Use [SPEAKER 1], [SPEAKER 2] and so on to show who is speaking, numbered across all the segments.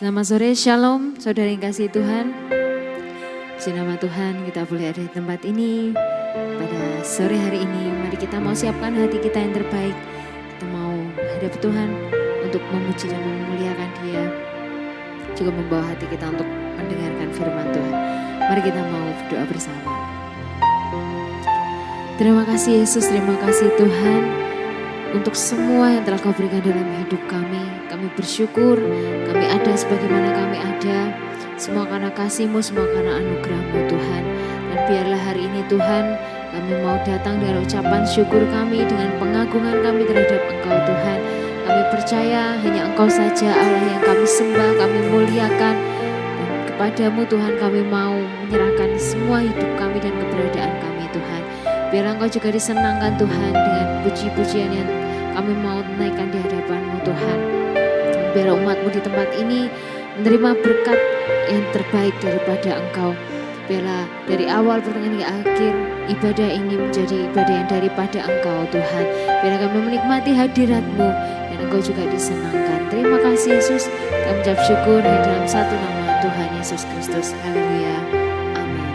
[SPEAKER 1] Selamat sore, Shalom, saudara yang kasih Tuhan. Puji nama Tuhan, kita boleh ada di tempat ini pada sore hari ini. Mari kita mau siapkan hati kita yang terbaik. Kita mau hadap Tuhan untuk memuji dan memuliakan Dia. Juga membawa hati kita untuk mendengarkan firman Tuhan. Mari kita mau berdoa bersama. Terima kasih Yesus, terima kasih Tuhan untuk semua yang telah Kau berikan dalam hidup kami. Kami bersyukur, kami ada sebagaimana kami ada. Semua karena kasih-Mu, semua karena anugerah-Mu Tuhan. Dan biarlah hari ini Tuhan, kami mau datang dengan ucapan syukur kami, dengan pengagungan kami terhadap Engkau Tuhan. Kami percaya hanya Engkau saja Allah yang kami sembah, kami muliakan. Dan kepadamu Tuhan kami mau menyerahkan semua hidup kami dan keberadaan kami Tuhan. Biarlah Engkau juga disenangkan Tuhan dengan puji-pujian yang kami mau naikkan di hadapan-Mu Tuhan. Biarlah umat-Mu di tempat ini menerima berkat yang terbaik daripada Engkau. Biarlah dari awal pertengahan hingga akhir ibadah ini menjadi ibadah yang daripada Engkau Tuhan. Biarlah kami menikmati hadirat-Mu dan Engkau juga disenangkan. Terima kasih Yesus, kami ucap syukur di dalam satu nama Tuhan Yesus Kristus. Haleluya. Amin.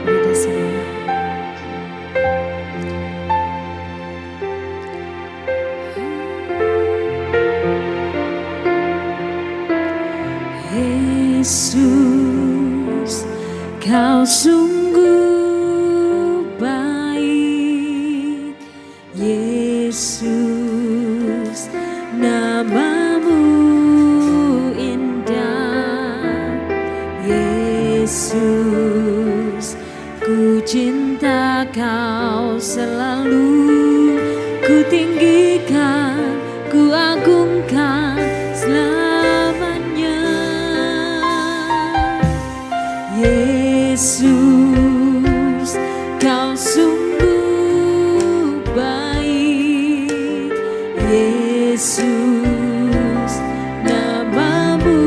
[SPEAKER 1] Kita semua. Yesus, Kau sungguh baik. Yesus, nama-Mu indah. Yesus, ku cinta Kau selalu. Ku tinggikan, ku agungkan selamanya. Yesus, Kau sungguh baik. Yesus, nama-Mu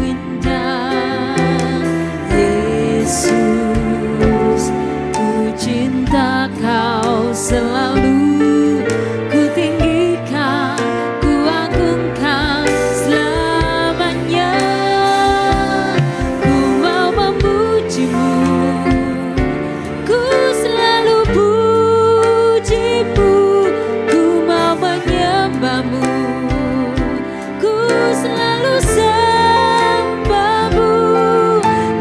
[SPEAKER 1] indah. Yesus, ku cinta Kau selalu. Ku tinggikan, ku agungkan selamanya. Ku mau memuji-Mu, ku selalu puji-Mu. Ku mau menyembah-Mu, ku selalu sembah-Mu.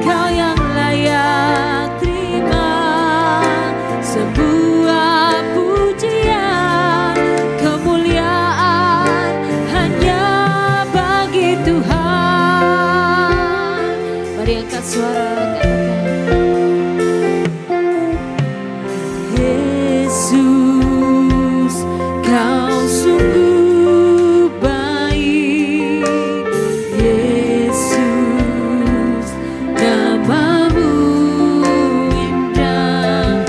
[SPEAKER 1] Kau yang layak terima sebuah pujian. Kemuliaan hanya bagi Tuhan. Mari angkat suara, Yesus, Kau sungguh baik. Yesus, nama-Mu indah.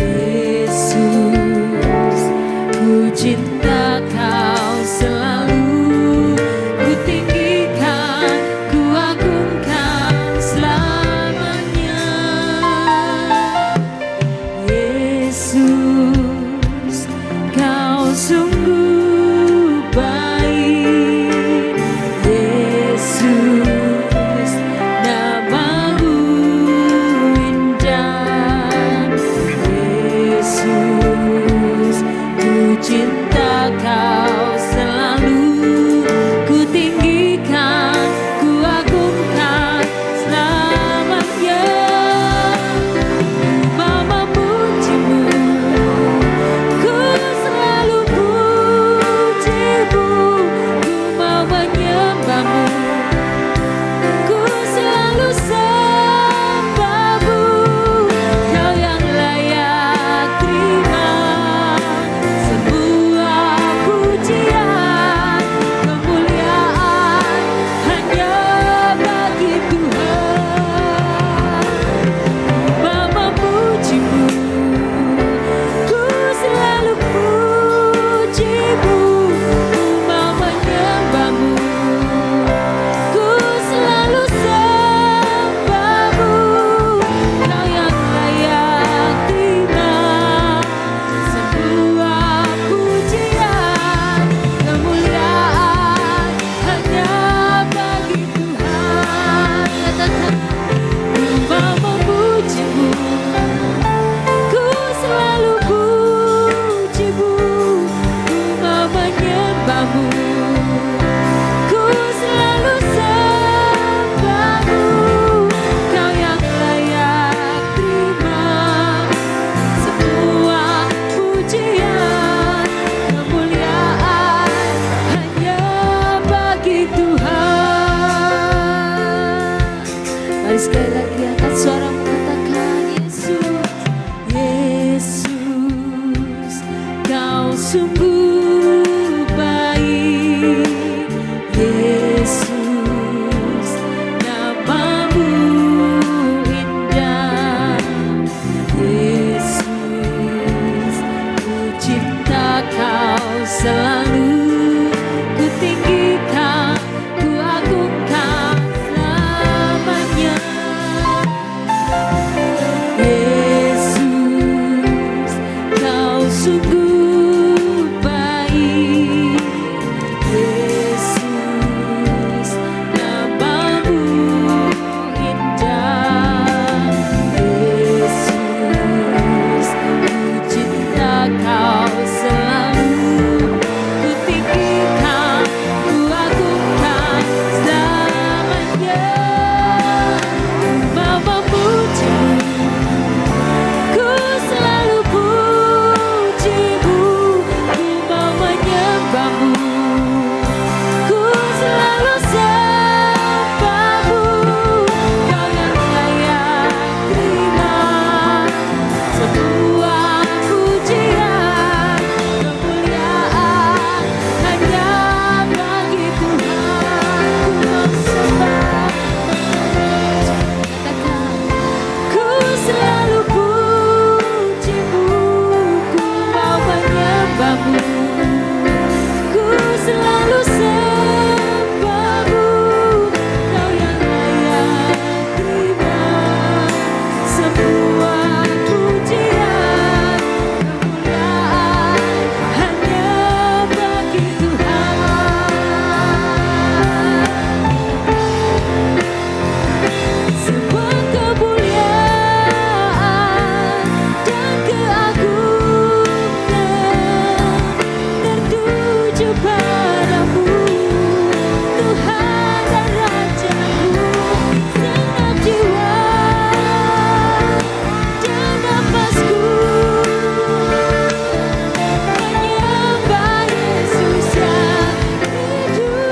[SPEAKER 1] Yesus, ku cinta Kau selalu. Ku tinggikan, ku agungkan selalu. sekali lagi angkat suaramu katakan Yesus, Yesus, kau sungguh baik. Yesus, namamu indah. Yesus, ku cinta kau selalu. Ku tinggikan, ku agungkan selamanya. Yesus, kau sungguh baik. Yesus, namamu indah. Yesus, ku cinta kau selalu. Ku tinggikan, ku agungkan selamanya. Mau memujimu, ku selalu pujimu. Ku mau menyembahmu, ku selalu sembahmu. Kau yang layak terima semua pujian, kemuliaan hanya bagi Tuhan. Ku mau sembah, katakan, ku selalu pujimu, ku mau menyembahmu, ku selalu sembahmu. Kau yang layak terima semua pujian, kemuliaan hanya bagi Tuhan. Semua kemuliaan dan keagungan tertuju padamu, Tuhan dan Rajaku. Segenap jiwa dan nafasku menyembah Yesus yang hidup.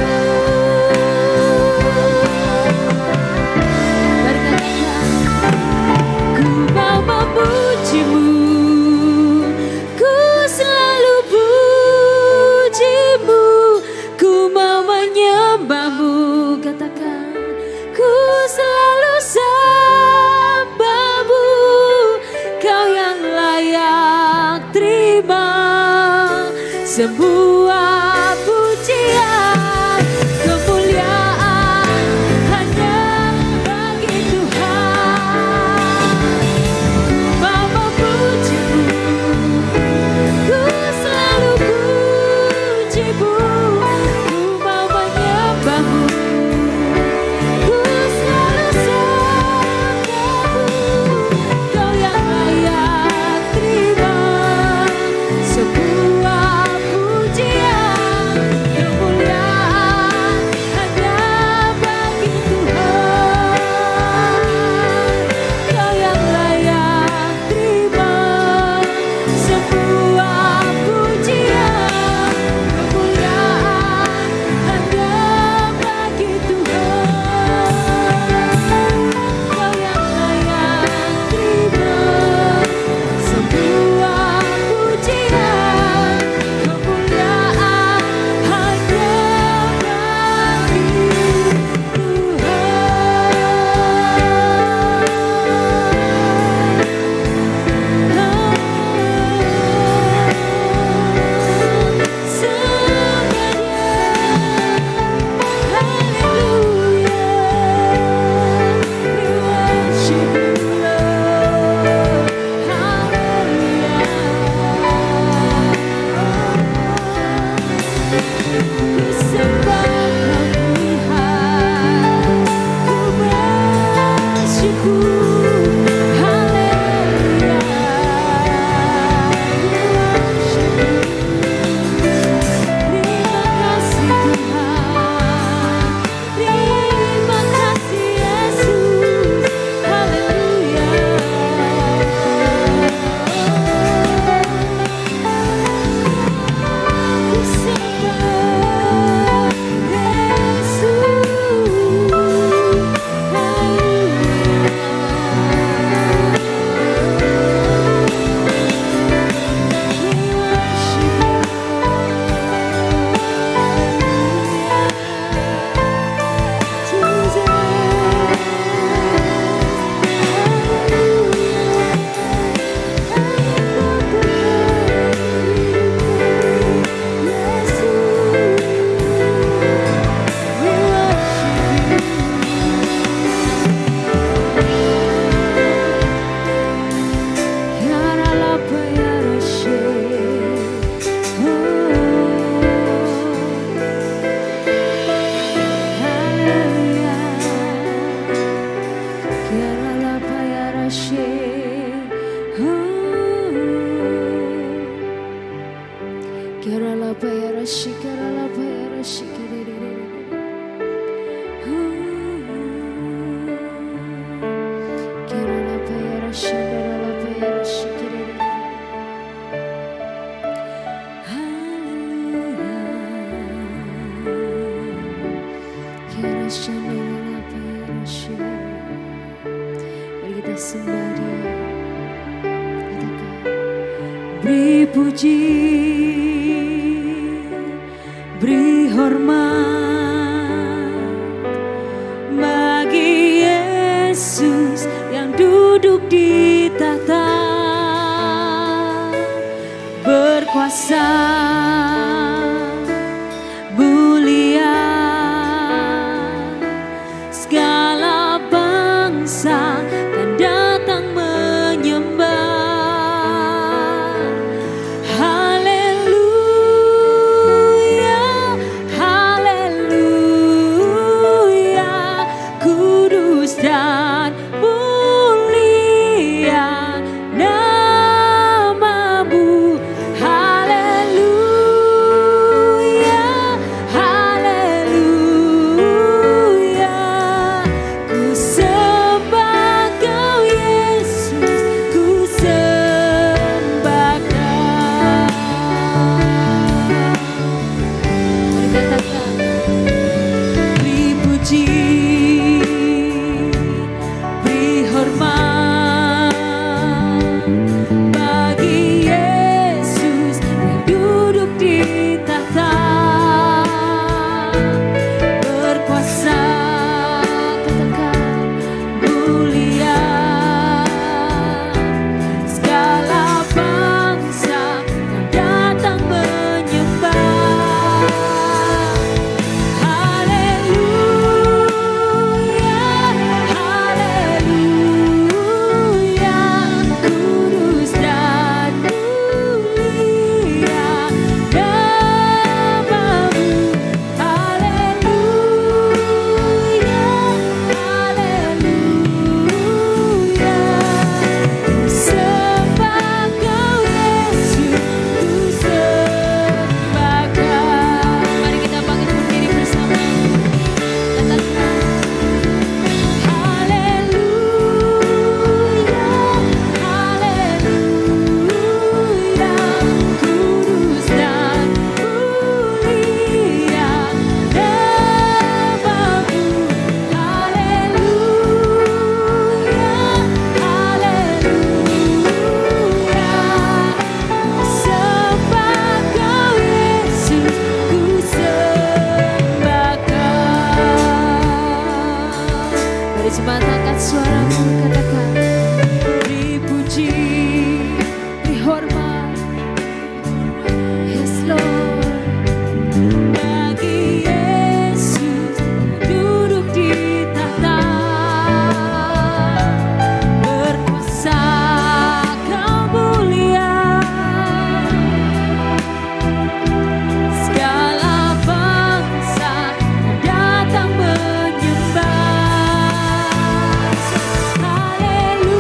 [SPEAKER 1] Mari katakan, ku mau memujimu, ku selalu pujimu, ku mau menyembahmu. Katakan, ku selalu sembahmu. Kau yang layak terima semua pujian, kemuliaan hanya bagi Tuhan. Mau memujimu, ku selalu pujimu, ku mau menyembahmu, ku selalu sembahmu. Kau yang layak terima semua pujian, kita sembah Dia. Katakan,
[SPEAKER 2] Beri puji, beri hormat bagi Yesus yang duduk di tahta, berkuasa mulia, segala bangsa kan datang menyembah. Haleluya, haleluya, kudus dan mulia namamu. Haleluya, haleluya, ku sembah Kau Yesus, ku sembah Kau.
[SPEAKER 1] mari katakan,
[SPEAKER 2] Beri puji, beri hormat bagi Yesus yang duduk di tahta, berkuasa,
[SPEAKER 1] katakan,
[SPEAKER 2] mulia, segala bangsa yang datang menyembah. Haleluya, haleluya, kudus dan mulia namamu. Haleluya, haleluya, ku sembah Kau Yesus, ku sembah Kau.
[SPEAKER 1] mari kita bangkit berdiri bersama. Katakan,
[SPEAKER 2] Haleluya, haleluya, kudus dan mulia namamu. Haleluya, haleluya, ku sembah Kau Yesus, ku sembah Kau.
[SPEAKER 1] mari jemaat angkat suaramu, katakan,
[SPEAKER 2] Beri puji, beri hormat,
[SPEAKER 1] yes Lord,
[SPEAKER 2] bagi Yesus duduk di tahta, berkuasa Kau mulia, segala bangsa datang menyembah. Haleluya,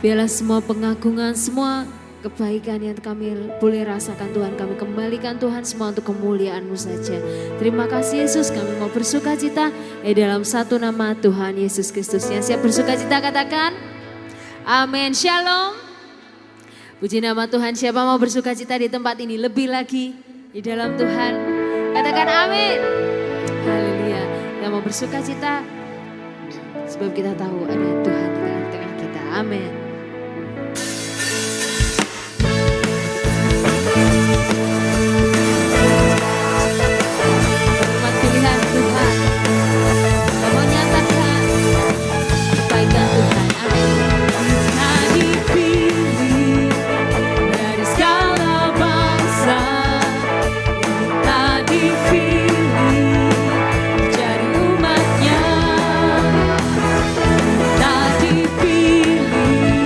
[SPEAKER 1] Biarlah semua pengagungan, semua kebaikan yang kami boleh rasakan Tuhan, kami kembalikan Tuhan semua untuk kemuliaan-Mu saja. Terima kasih Yesus, kami mau bersuka cita dalam satu nama Tuhan Yesus Kristus. Yang siap bersuka cita katakan amin. Shalom. Puji nama Tuhan. Siapa mau bersuka cita di tempat ini lebih lagi di dalam Tuhan? Katakan amin. Haleluya. Kita mau bersuka cita sebab kita tahu ada Tuhan di tengah-tengah kita. Amin. Hormat pilihan Tuhan. Kita mau nyatakan kebaikan Tuhan. Amin.
[SPEAKER 2] Kita dipilih dari segala bangsa, kita dipilih menjadi umat-Nya, kita dipilih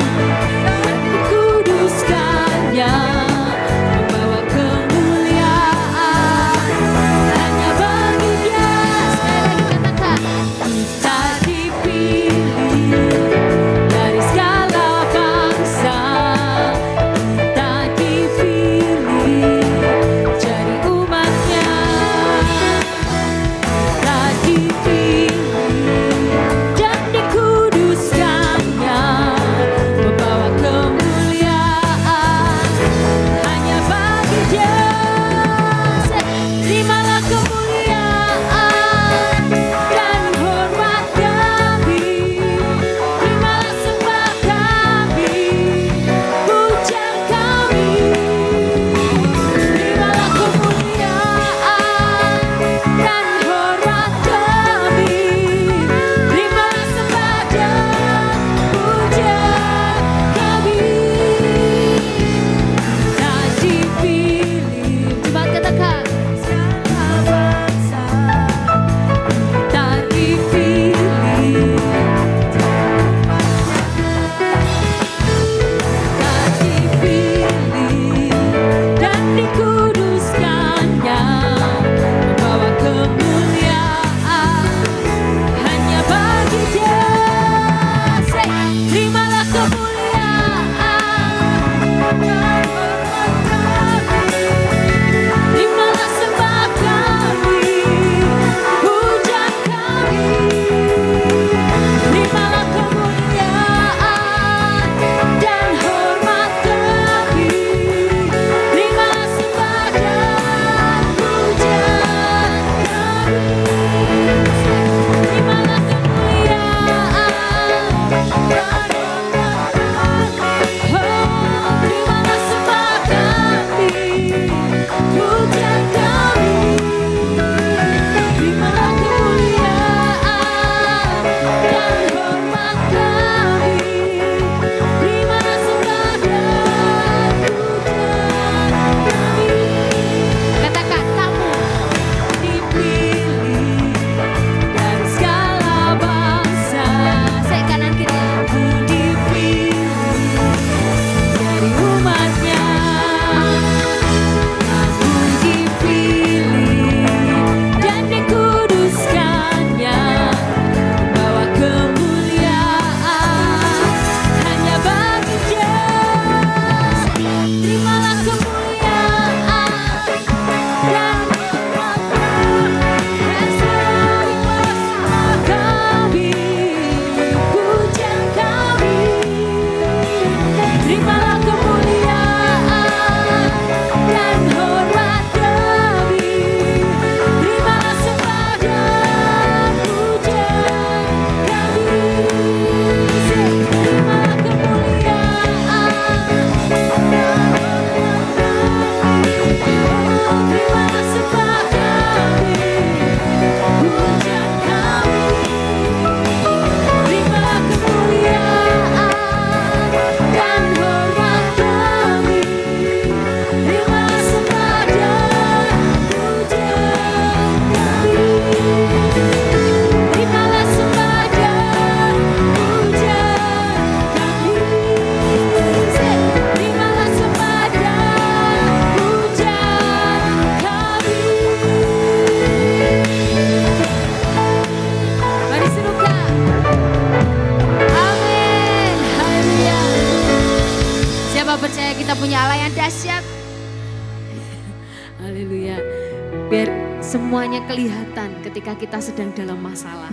[SPEAKER 1] Biar semuanya kelihatan ketika kita sedang dalam masalah.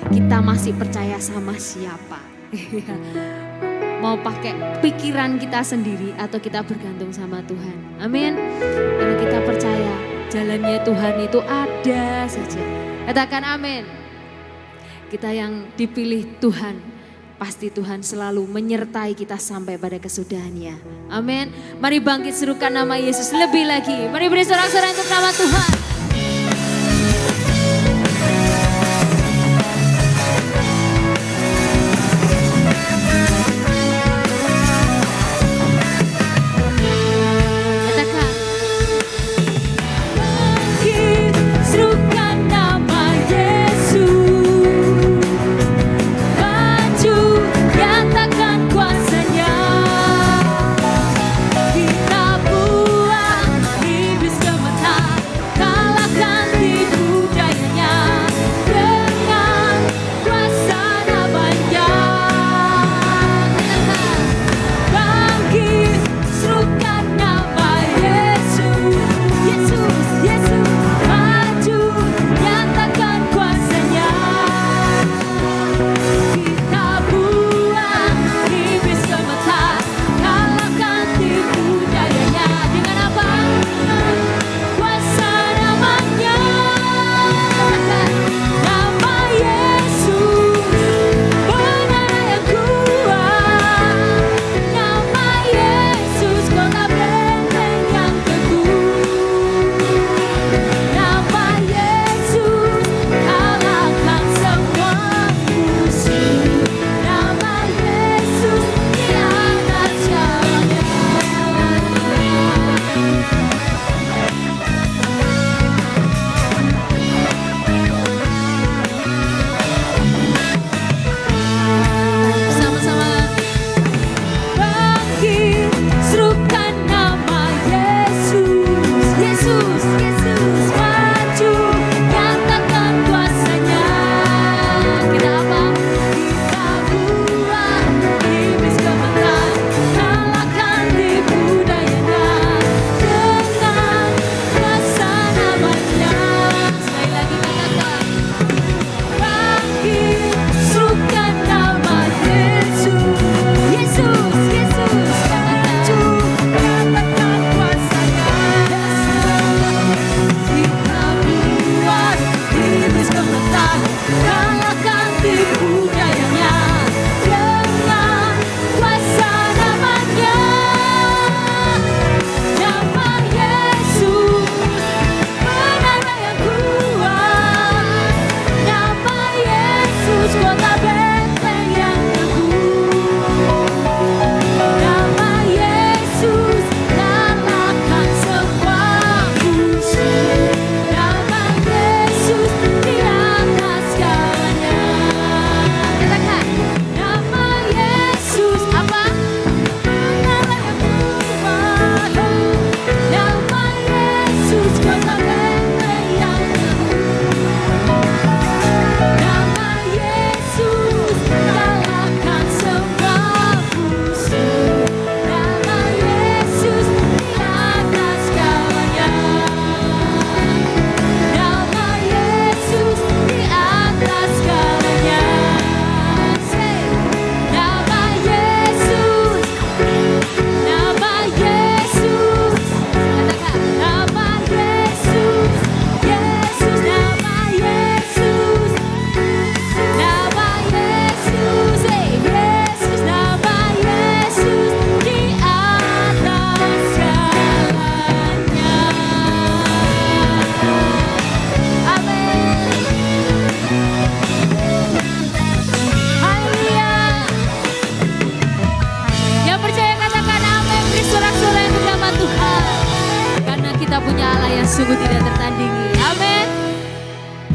[SPEAKER 1] Kita masih percaya sama siapa. Mau pakai pikiran kita sendiri atau kita bergantung sama Tuhan. Amin. Karena kita percaya jalannya Tuhan itu ada saja. Katakan amin. Kita yang dipilih Tuhan, pasti Tuhan selalu menyertai kita sampai pada kesudahannya. Amin. Mari bangkit serukan nama Yesus lebih lagi. Mari beri sorak-sorai untuk nama Tuhan. sungguh tidak tertandingi. Amin.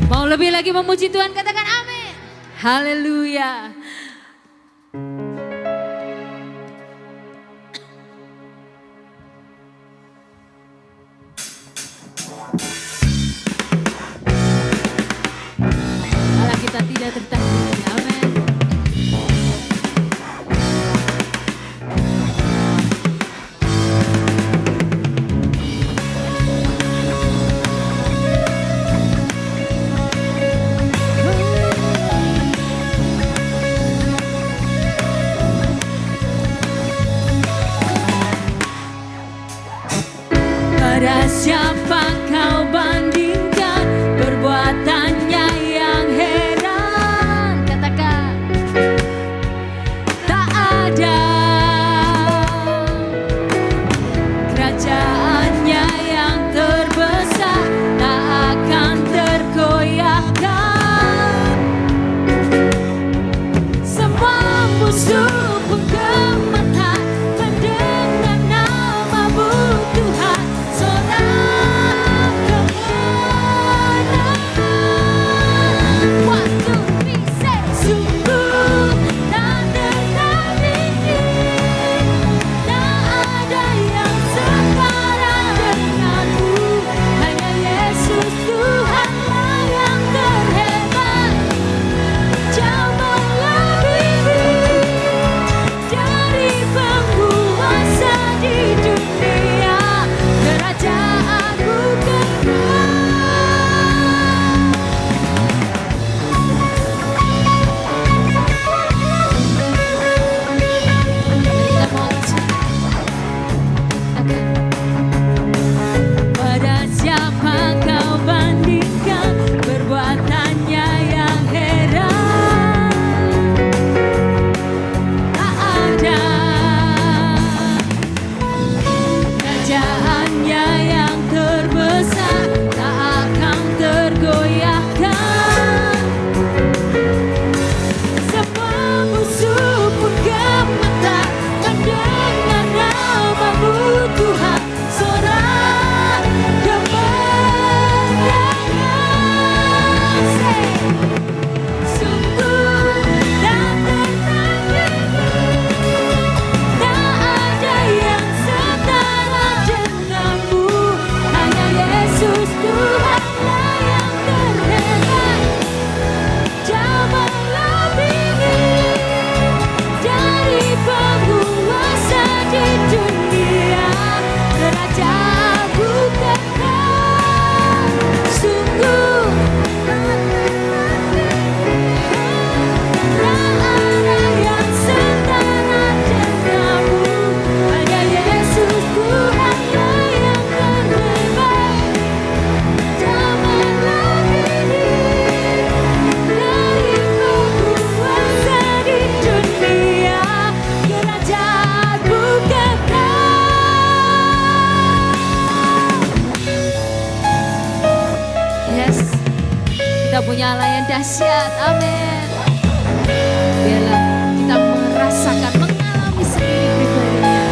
[SPEAKER 1] Mau lebih lagi memuji Tuhan, katakan amin. Haleluya. Allah kita tidak tertandingi. Amin.
[SPEAKER 2] siapa kau bandingkan perbuatannya yang heran. Katakan, tak ada kerajaannya yang terbesar, tak akan tergoyahkan. Semua musuh pun gemetar mendengar namamu Tuhan. Sorak kemenangan. One, two, three, say. Sungguh tak tertandingi, tak ada yang setara denganmu. Hanya Yesus Tuhanlah yang terhebat, jauh melebihi dari penguasa di dunia. Kerajaanmu kekal.
[SPEAKER 1] Kita mau
[SPEAKER 2] Pada siapa kau bandingkan perbuatannya yang heran. Tak ada kerajaannya yang terbesar, tak akan tergoyahkan. Semua musuh pun gemetar mendengar namamu Tuhan. Sorak kemenangan. Say. Sungguh tak tertandingi, tak ada yang setara denganmu. Hanya Yesus Tuhanlah yang terhebat, jauh melebihi dari penguasa di dunia. Kerajaanmu kekal. Sungguh tak ada yang setara denganmu. Hanya Yesus Tuhanlah yang terhebat, jauh melebihi dari penguasa di dunia. Kerajaanmu kekal.
[SPEAKER 1] Yes, kita punya Allah yang dahsyat. Amin. Biarlah kita merasakan, mengalami sendiri pribadinya.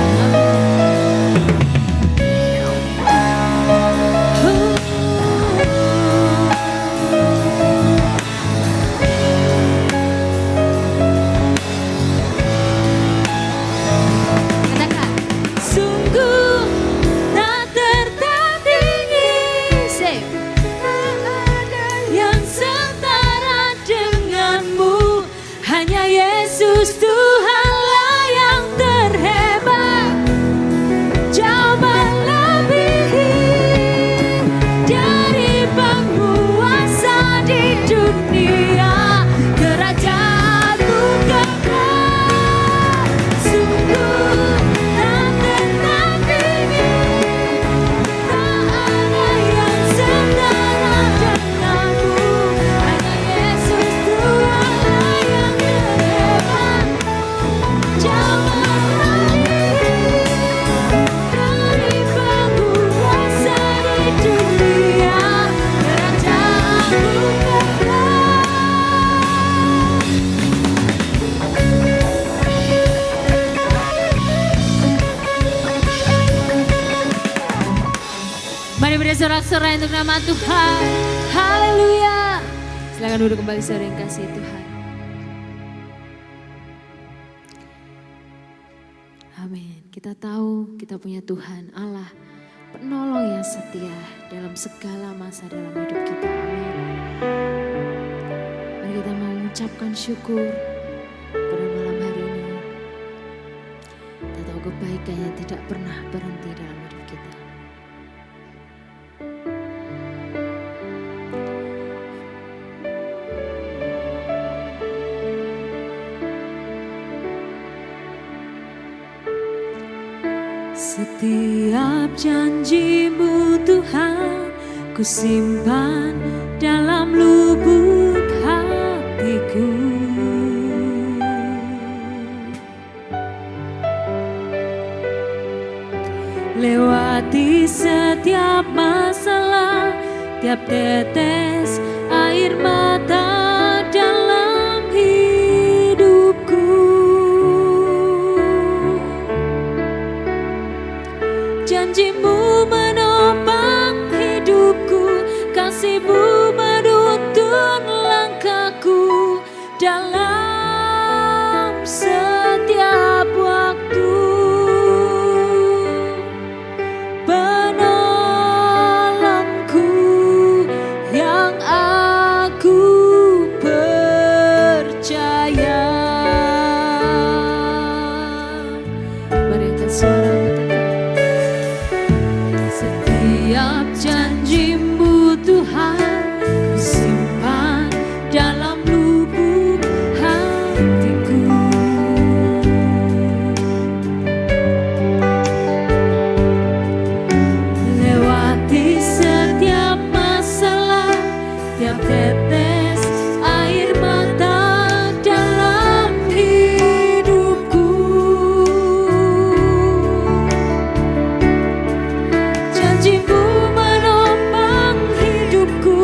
[SPEAKER 1] Katakan,
[SPEAKER 2] Sungguh tak tertandingi,
[SPEAKER 1] say.
[SPEAKER 2] yang setara denganmu. Hanya Yesus Tuhanlah yang terhebat, jauh melebihi dari penguasa di dunia. Kerajaanmu kekal. Sungguh tak tertandingi, tak ada yang setara denganmu. Hanya Yesus Tuhanlah yang terhebat, jauh melebihi dari penguasa di dunia. Kerajaanmu kekal. Mari bersorak-sorai untuk nama Tuhan. Haleluya.
[SPEAKER 1] Silakan duduk kembali saudara yang kasih Tuhan. Amin. Kita tahu kita punya Tuhan Allah penolong yang setia dalam segala masa dalam hidup kita. Amin. Mari kita mau mengucapkan syukur pada malam hari ini. Kita tahu kebaikannya tidak pernah berhenti dalam hidup kita.
[SPEAKER 2] Setiap janji-Mu Tuhan ku simpan dalam lubuk hatiku. Lewati setiap masalah, tiap tetes air mata dalam hidupku. Janji-Mu menopang hidupku, kasih-Mu menuntun langkahku dalam setiap waktu. Penolongku yang aku percaya.
[SPEAKER 1] Mari angkat suara katakan.
[SPEAKER 2] Setiap janji-Mu Tuhan ku simpan dalam lubuk hatiku. Lewati setiap masalah, tiap tetes air mata dalam hidupku. Janji-Mu menopang hidupku,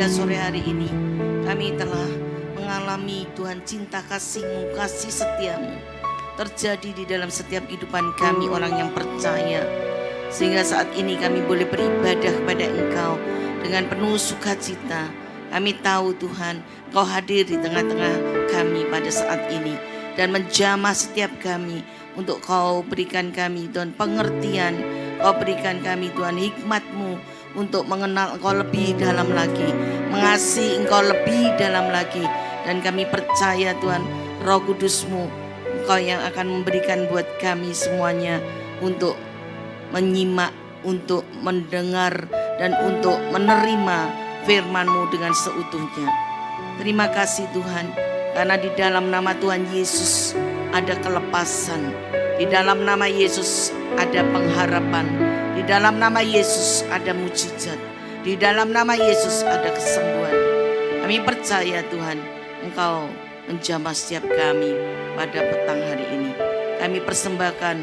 [SPEAKER 3] sore hari ini kami telah mengalami Tuhan cinta kasih-Mu, kasih setia-Mu terjadi di dalam setiap kehidupan kami orang yang percaya. Sehingga saat ini kami boleh beribadah kepada Engkau dengan penuh sukacita. Kami tahu Tuhan, Engkau hadir di tengah-tengah kami pada saat ini dan menjamah setiap kami untuk Kau berikan kami Tuhan pengertian, Kau berikan kami Tuhan hikmat-Mu untuk mengenal Engkau lebih dalam lagi, mengasihi Engkau lebih dalam lagi. Dan kami percaya Tuhan, Roh Kudus-Mu, Engkau yang akan memberikan buat kami semuanya untuk menyimak, untuk mendengar, dan untuk menerima firman-Mu dengan seutuhnya. Terima kasih Tuhan, karena di dalam nama Tuhan Yesus ada kelepasan. Di dalam nama Yesus ada pengharapan. Di dalam nama Yesus ada mujizat. Di dalam nama Yesus ada kesembuhan. Kami percaya Tuhan, Engkau menjamah setiap kami pada petang hari ini. Kami persembahkan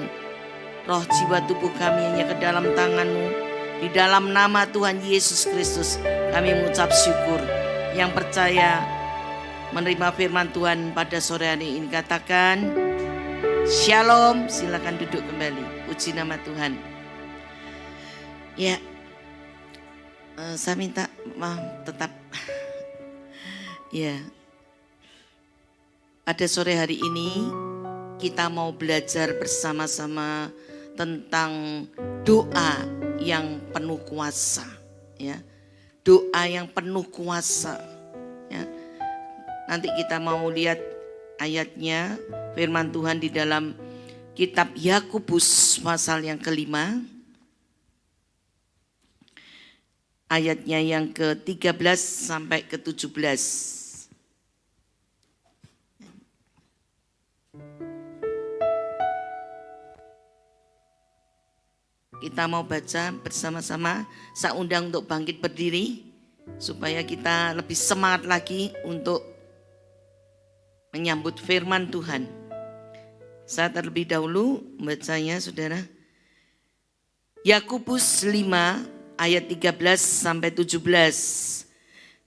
[SPEAKER 3] roh, jiwa, tubuh kami hanya ke dalam tangan-Mu. Di dalam nama Tuhan Yesus Kristus kami mengucap syukur. Yang percaya menerima firman Tuhan pada sore hari ini katakan Shalom. Silakan duduk kembali. Puji nama Tuhan. Ya, saya minta maaf tetap. Ya, pada sore hari ini kita mau belajar bersama-sama tentang doa yang penuh kuasa, ya. Doa yang penuh kuasa, ya. Nanti kita mau lihat ayatnya, firman Tuhan di dalam kitab Yakobus pasal yang kelima, ayatnya yang ke-13 sampai ke-17. Kita mau baca bersama-sama. Saya undang untuk bangkit berdiri supaya kita lebih semangat lagi untuk menyambut firman Tuhan. Saya terlebih dahulu membacanya, saudara. Yakobus 5 ayat 13 sampai 17.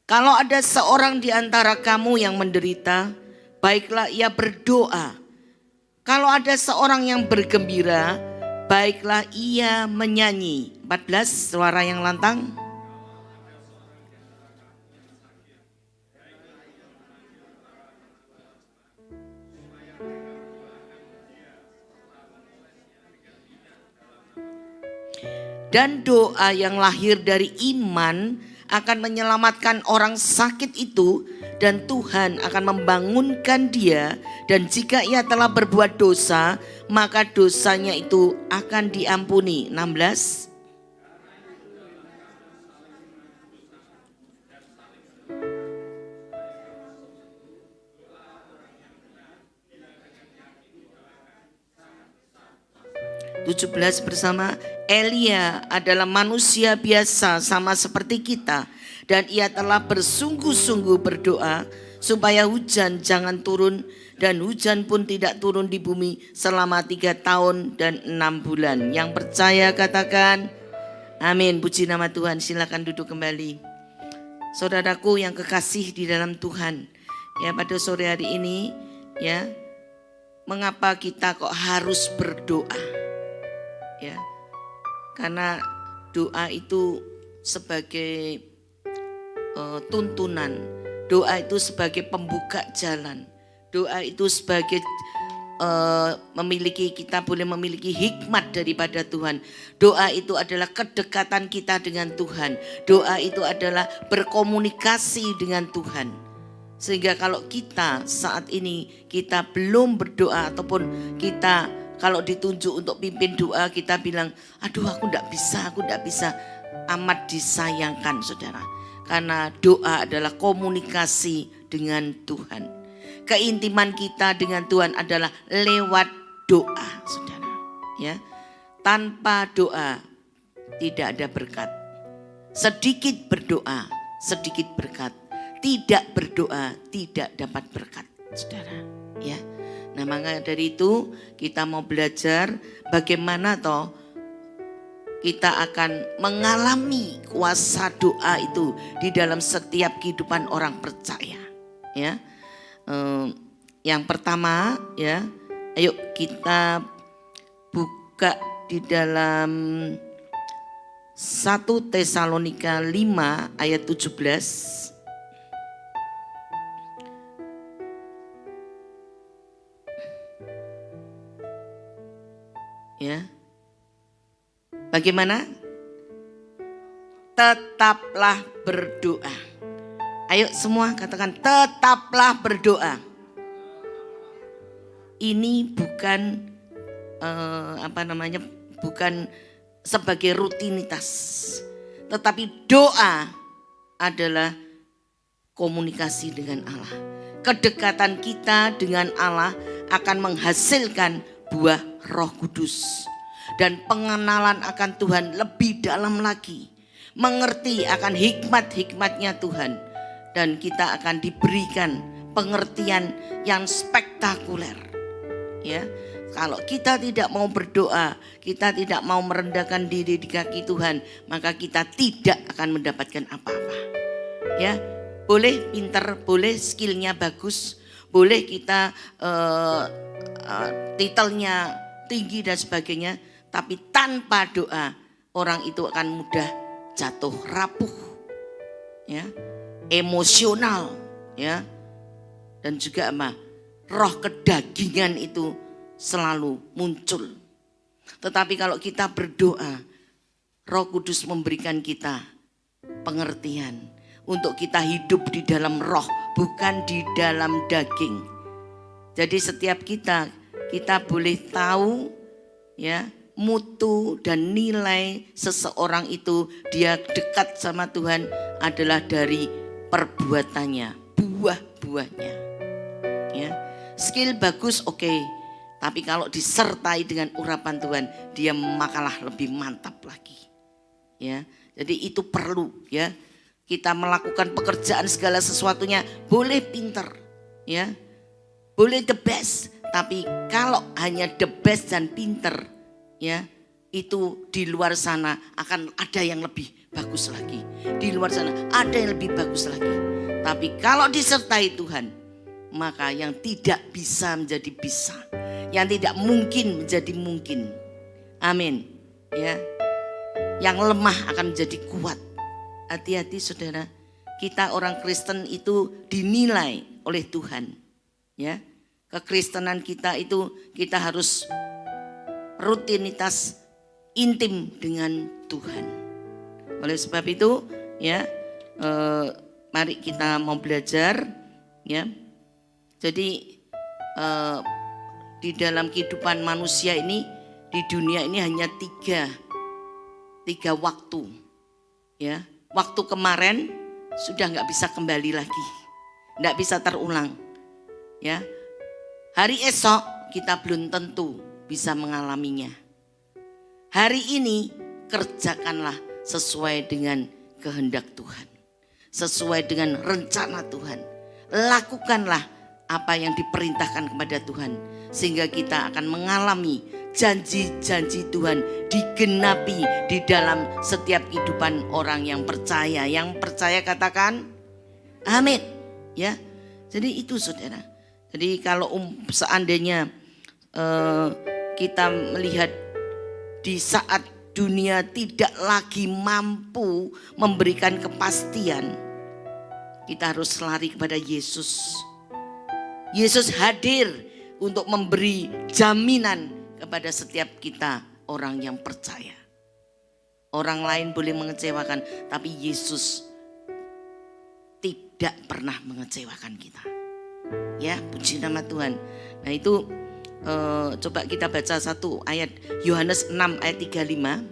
[SPEAKER 3] Kalau ada seorang di antara kamu yang menderita, baiklah ia berdoa. Kalau ada seorang yang bergembira, baiklah ia menyanyi. 14, suara yang lantang. Dan doa yang lahir dari iman akan menyelamatkan orang sakit itu, dan Tuhan akan membangunkan dia. Dan jika ia telah berbuat dosa, maka dosanya itu akan diampuni. 16. Bersama. Elia adalah manusia biasa sama seperti kita, dan ia telah bersungguh-sungguh berdoa supaya hujan jangan turun, dan hujan pun tidak turun di bumi selama 3 tahun dan 6 bulan. Yang percaya katakan amin. Puji nama Tuhan. Silakan duduk kembali. Saudaraku yang kekasih di dalam Tuhan, ya, pada sore hari ini, ya, mengapa kita kok harus berdoa? Ya, karena doa itu sebagai tuntunan, doa itu sebagai pembuka jalan, doa itu sebagai kita boleh memiliki hikmat daripada Tuhan. Doa itu adalah kedekatan kita dengan Tuhan. Doa itu adalah berkomunikasi dengan Tuhan. Sehingga kalau kita saat ini kita belum berdoa, ataupun kita kalau ditunjuk untuk pimpin doa, kita bilang, aduh aku enggak bisa. Amat disayangkan, saudara. Karena doa adalah komunikasi dengan Tuhan. Keintiman kita dengan Tuhan adalah lewat doa, saudara. Ya, tanpa doa tidak ada berkat. Sedikit berdoa, sedikit berkat. Tidak berdoa, tidak dapat berkat, saudara. Ya. Nah, maka dari itu kita mau belajar bagaimana kita akan mengalami kuasa doa itu di dalam setiap kehidupan orang percaya. Ya, yang pertama ya, ayo kita buka di dalam 1 Tesalonika 5 ayat 17. Ya. Bagaimana? Tetaplah berdoa. Ayo semua katakan tetaplah berdoa. Ini bukan bukan sebagai rutinitas, tetapi doa adalah komunikasi dengan Allah. Kedekatan kita dengan Allah akan menghasilkan buah Roh Kudus dan pengenalan akan Tuhan lebih dalam lagi, mengerti akan hikmat-hikmatnya Tuhan, dan kita akan diberikan pengertian yang spektakuler. Ya, kalau kita tidak mau berdoa, kita tidak mau merendahkan diri di kaki Tuhan, maka kita tidak akan mendapatkan apa-apa. Ya, boleh pinter, boleh skillnya bagus, boleh kita titelnya tinggi dan sebagainya, tapi tanpa doa orang itu akan mudah jatuh rapuh, ya, emosional, ya, dan juga roh kedagingan itu selalu muncul. Tetapi kalau kita berdoa, Roh Kudus memberikan kita pengertian untuk kita hidup di dalam roh, bukan di dalam daging. Jadi setiap kita boleh tahu ya mutu dan nilai seseorang itu dia dekat sama Tuhan adalah dari perbuatannya, buah-buahnya. Ya, skill bagus oke. Tapi kalau disertai dengan urapan Tuhan, dia makalah lebih mantap lagi. Ya, jadi itu perlu ya. Kita melakukan pekerjaan segala sesuatunya boleh pinter, ya, boleh the best. Tapi kalau hanya the best dan pinter, ya, itu di luar sana akan ada yang lebih bagus lagi. Di luar sana ada yang lebih bagus lagi. Tapi kalau disertai Tuhan, maka yang tidak bisa menjadi bisa. Yang tidak mungkin menjadi mungkin. Amin. Ya. Yang lemah akan menjadi kuat. Hati-hati saudara. Kita orang Kristen itu dinilai oleh Tuhan. Ya. Kekristenan kita itu kita harus rutinitas intim dengan Tuhan. Oleh sebab itu, ya, mari kita mau belajar, ya. Jadi di dalam kehidupan manusia ini, di dunia ini hanya tiga waktu, ya. Waktu kemarin sudah nggak bisa kembali lagi, nggak bisa terulang, ya. Hari esok kita belum tentu bisa mengalaminya. Hari ini kerjakanlah sesuai dengan kehendak Tuhan, sesuai dengan rencana Tuhan. Lakukanlah apa yang diperintahkan kepada Tuhan, sehingga kita akan mengalami janji-janji Tuhan digenapi di dalam setiap kehidupan orang yang percaya. Yang percaya katakan amin, ya. Jadi itu saudara. Jadi kalau seandainya kita melihat di saat dunia tidak lagi mampu memberikan kepastian, kita harus lari kepada Yesus. Yesus hadir untuk memberi jaminan kepada setiap kita orang yang percaya. Orang lain boleh mengecewakan, tapi Yesus tidak pernah mengecewakan kita. Ya, puji nama Tuhan. Nah itu coba kita baca satu ayat Yohanes 6 ayat 35.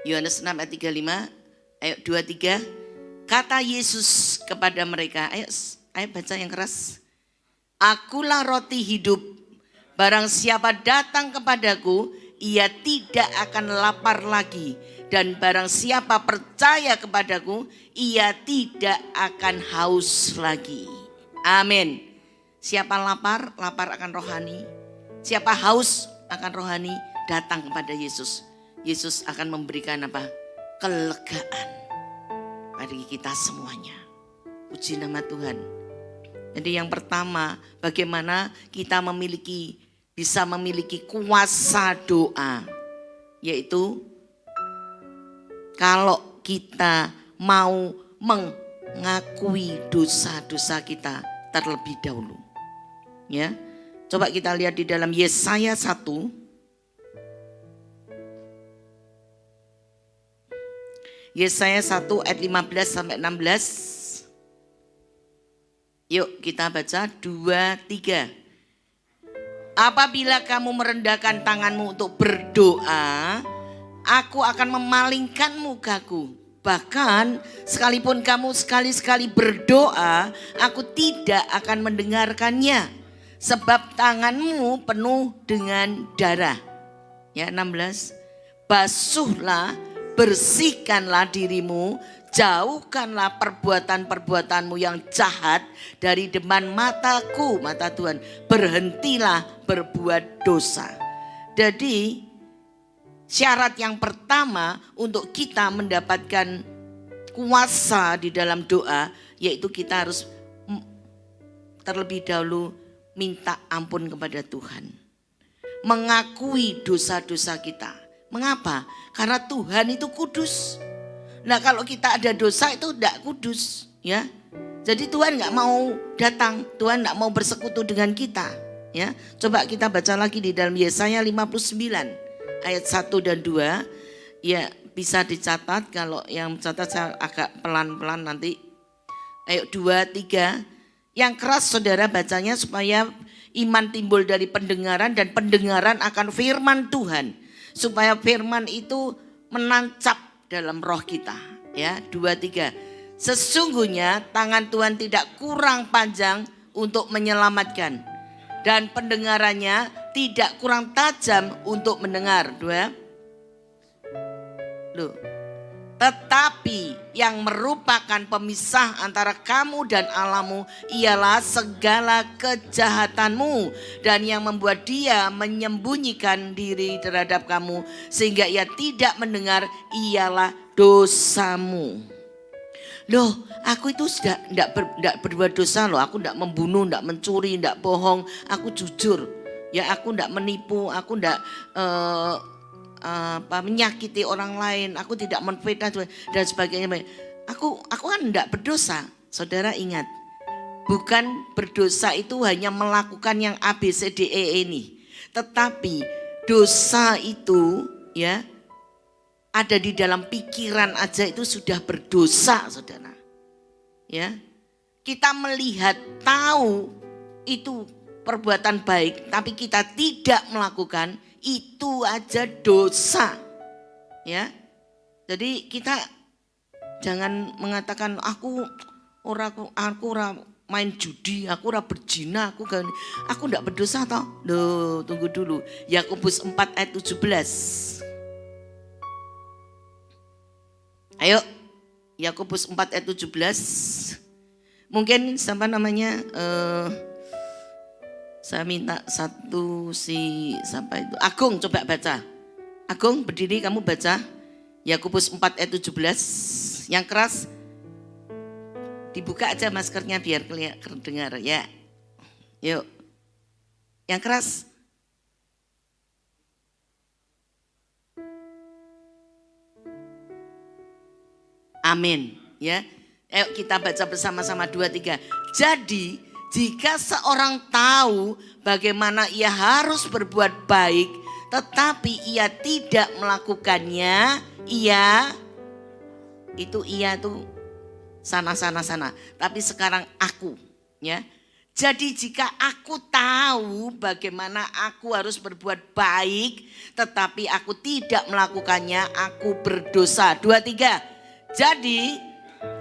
[SPEAKER 3] Yohanes 6 ayat 35, ayat 23. Kata Yesus kepada mereka, ayo baca yang keras. Akulah roti hidup, barang siapa datang kepadaku, ia tidak akan lapar lagi. Dan barang siapa percaya kepadaku, ia tidak akan haus lagi. Amin. Siapa lapar, lapar akan rohani. Siapa haus akan rohani, datang kepada Yesus. Yesus akan memberikan apa? Kelegaan bagi kita semuanya. Puji nama Tuhan. Jadi yang pertama, bagaimana kita bisa memiliki kuasa doa. Yaitu kalau kita mau mengakui dosa-dosa kita terlebih dahulu. Ya. Coba kita lihat di dalam Yesaya 1. Yesaya 1 ayat 15 sampai 16. Yuk kita baca 2, 3. Apabila kamu merendahkan tanganmu untuk berdoa, aku akan memalingkan mukaku. Bahkan sekalipun kamu sekali-sekali berdoa, aku tidak akan mendengarkannya. Sebab tanganmu penuh dengan darah. Ya 16. Basuhlah, bersihkanlah dirimu, jauhkanlah perbuatan-perbuatanmu yang jahat dari depan mataku, mata Tuhan. Berhentilah berbuat dosa. Jadi syarat yang pertama untuk kita mendapatkan kuasa di dalam doa, yaitu kita harus terlebih dahulu minta ampun kepada Tuhan. Mengakui dosa-dosa kita. Mengapa? Karena Tuhan itu kudus. Nah kalau kita ada dosa itu tidak kudus, ya. Jadi Tuhan nggak mau datang, Tuhan nggak mau bersekutu dengan kita, ya. Coba kita baca lagi di dalam Yesaya 59 ayat 1 dan 2. Ya bisa dicatat, kalau yang catat saya agak pelan-pelan nanti. Ayo 2, 3. Yang keras saudara bacanya supaya iman timbul dari pendengaran dan pendengaran akan firman Tuhan. Supaya firman itu menancap dalam roh kita. Ya 2, 3. Sesungguhnya tangan Tuhan tidak kurang panjang untuk menyelamatkan. Dan pendengarannya tidak kurang tajam untuk mendengar. 2. Loh. Tetapi yang merupakan pemisah antara kamu dan Allahmu ialah segala kejahatanmu, dan yang membuat dia menyembunyikan diri terhadap kamu sehingga ia tidak mendengar ialah dosamu. Loh, aku itu sudah tidak berbuat dosa loh. Aku tidak membunuh, tidak mencuri, tidak bohong. Aku jujur. Ya, aku tidak menipu, aku tidak menyakiti orang lain, aku tidak menfitnah dan sebagainya. Aku kan tidak berdosa. Saudara ingat, bukan berdosa itu hanya melakukan yang A, B, C, D, E ini. Tetapi dosa itu ya ada di dalam pikiran aja itu sudah berdosa, saudara. Ya, kita melihat tahu itu perbuatan baik, tapi kita tidak melakukan, itu aja dosa. Ya. Jadi kita jangan mengatakan aku ora main judi, aku ora berzina, aku enggak berdosa toh. Loh, tunggu dulu. Yakobus 4 ayat 17. Ayo, Yakobus 4 ayat 17. Mungkin siapa namanya saya minta siapa itu? Agung coba baca. Agung berdiri, kamu baca. Yakobus 4 ayat 17. Yang keras dibuka aja maskernya biar kedengar ya. Yuk. Yang keras. Amin, ya. Ayo kita baca bersama-sama 2, 3. Jadi jika seorang tahu bagaimana ia harus berbuat baik, tetapi ia tidak melakukannya, ia tuh sana. Tapi sekarang aku, ya. Jadi jika aku tahu bagaimana aku harus berbuat baik, tetapi aku tidak melakukannya, aku berdosa. 2, 3. Jadi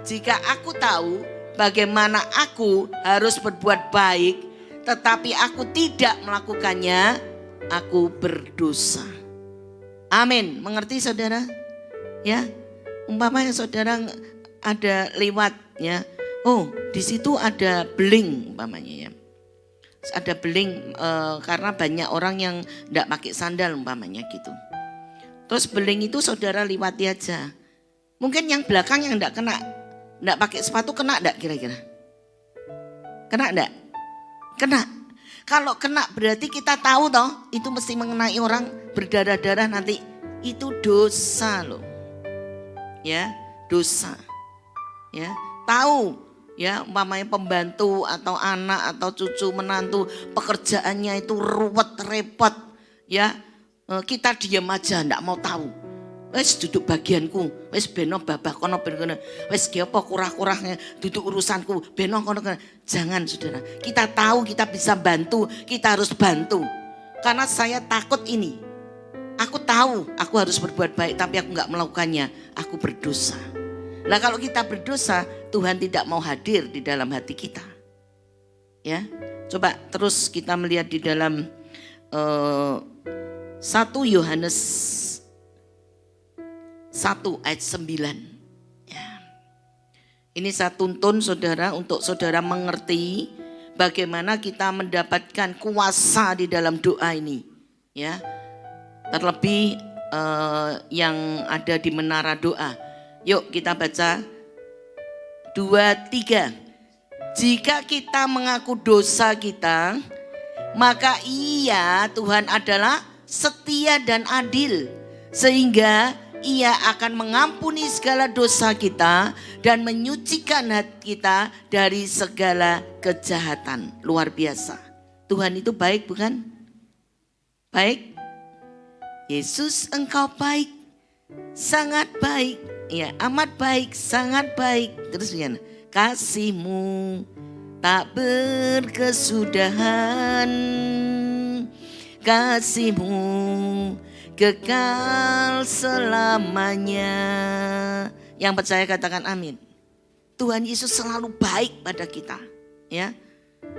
[SPEAKER 3] jika aku tahu bagaimana aku harus berbuat baik, tetapi aku tidak melakukannya, aku berdosa. Amin. Mengerti saudara? Ya. Umpamanya saudara ada lewat ya. Oh, di situ ada beling umpamanya ya. ada beling karena banyak orang yang enggak pakai sandal umpamanya gitu. Terus beling itu saudara lewati aja. Mungkin yang belakang yang enggak kena, enggak pakai sepatu kena enggak kira-kira? Kena enggak? Kena. Kalau kena berarti kita tahu toh itu mesti mengenai orang berdarah-darah nanti. Itu dosa loh. Ya, dosa. Ya, tahu. Ya, umpamanya pembantu atau anak atau cucu menantu pekerjaannya itu ruwet repot, ya kita diam aja ndak mau tahu. Wes duduk bagianku, wes beno babah kono beno, wes ki apa kurah-kurahnya duduk urusanku, beno kono. Jangan saudara, kita tahu kita bisa bantu, kita harus bantu. Karena saya takut ini, aku tahu aku harus berbuat baik tapi aku nggak melakukannya, aku berdosa. Nah kalau kita berdosa, Tuhan tidak mau hadir di dalam hati kita. Ya, coba terus kita melihat di dalam 1 Yohanes 1 ayat 9. Ya. Ini saya tuntun saudara untuk saudara mengerti bagaimana kita mendapatkan kuasa di dalam doa ini. Ya, terlebih yang ada di menara doa. Yuk kita baca 2, 3. Jika kita mengaku dosa kita, maka Ia Tuhan adalah setia dan adil, sehingga Ia akan mengampuni segala dosa kita dan menyucikan hati kita dari segala kejahatan. Luar biasa. Tuhan itu baik bukan? Baik. Yesus engkau baik, sangat baik. Ya, amat baik, sangat baik. Terus begini, kasih-Mu tak berkesudahan, kasih-Mu kekal selamanya. Yang percaya katakan amin. Tuhan Yesus selalu baik pada kita, ya.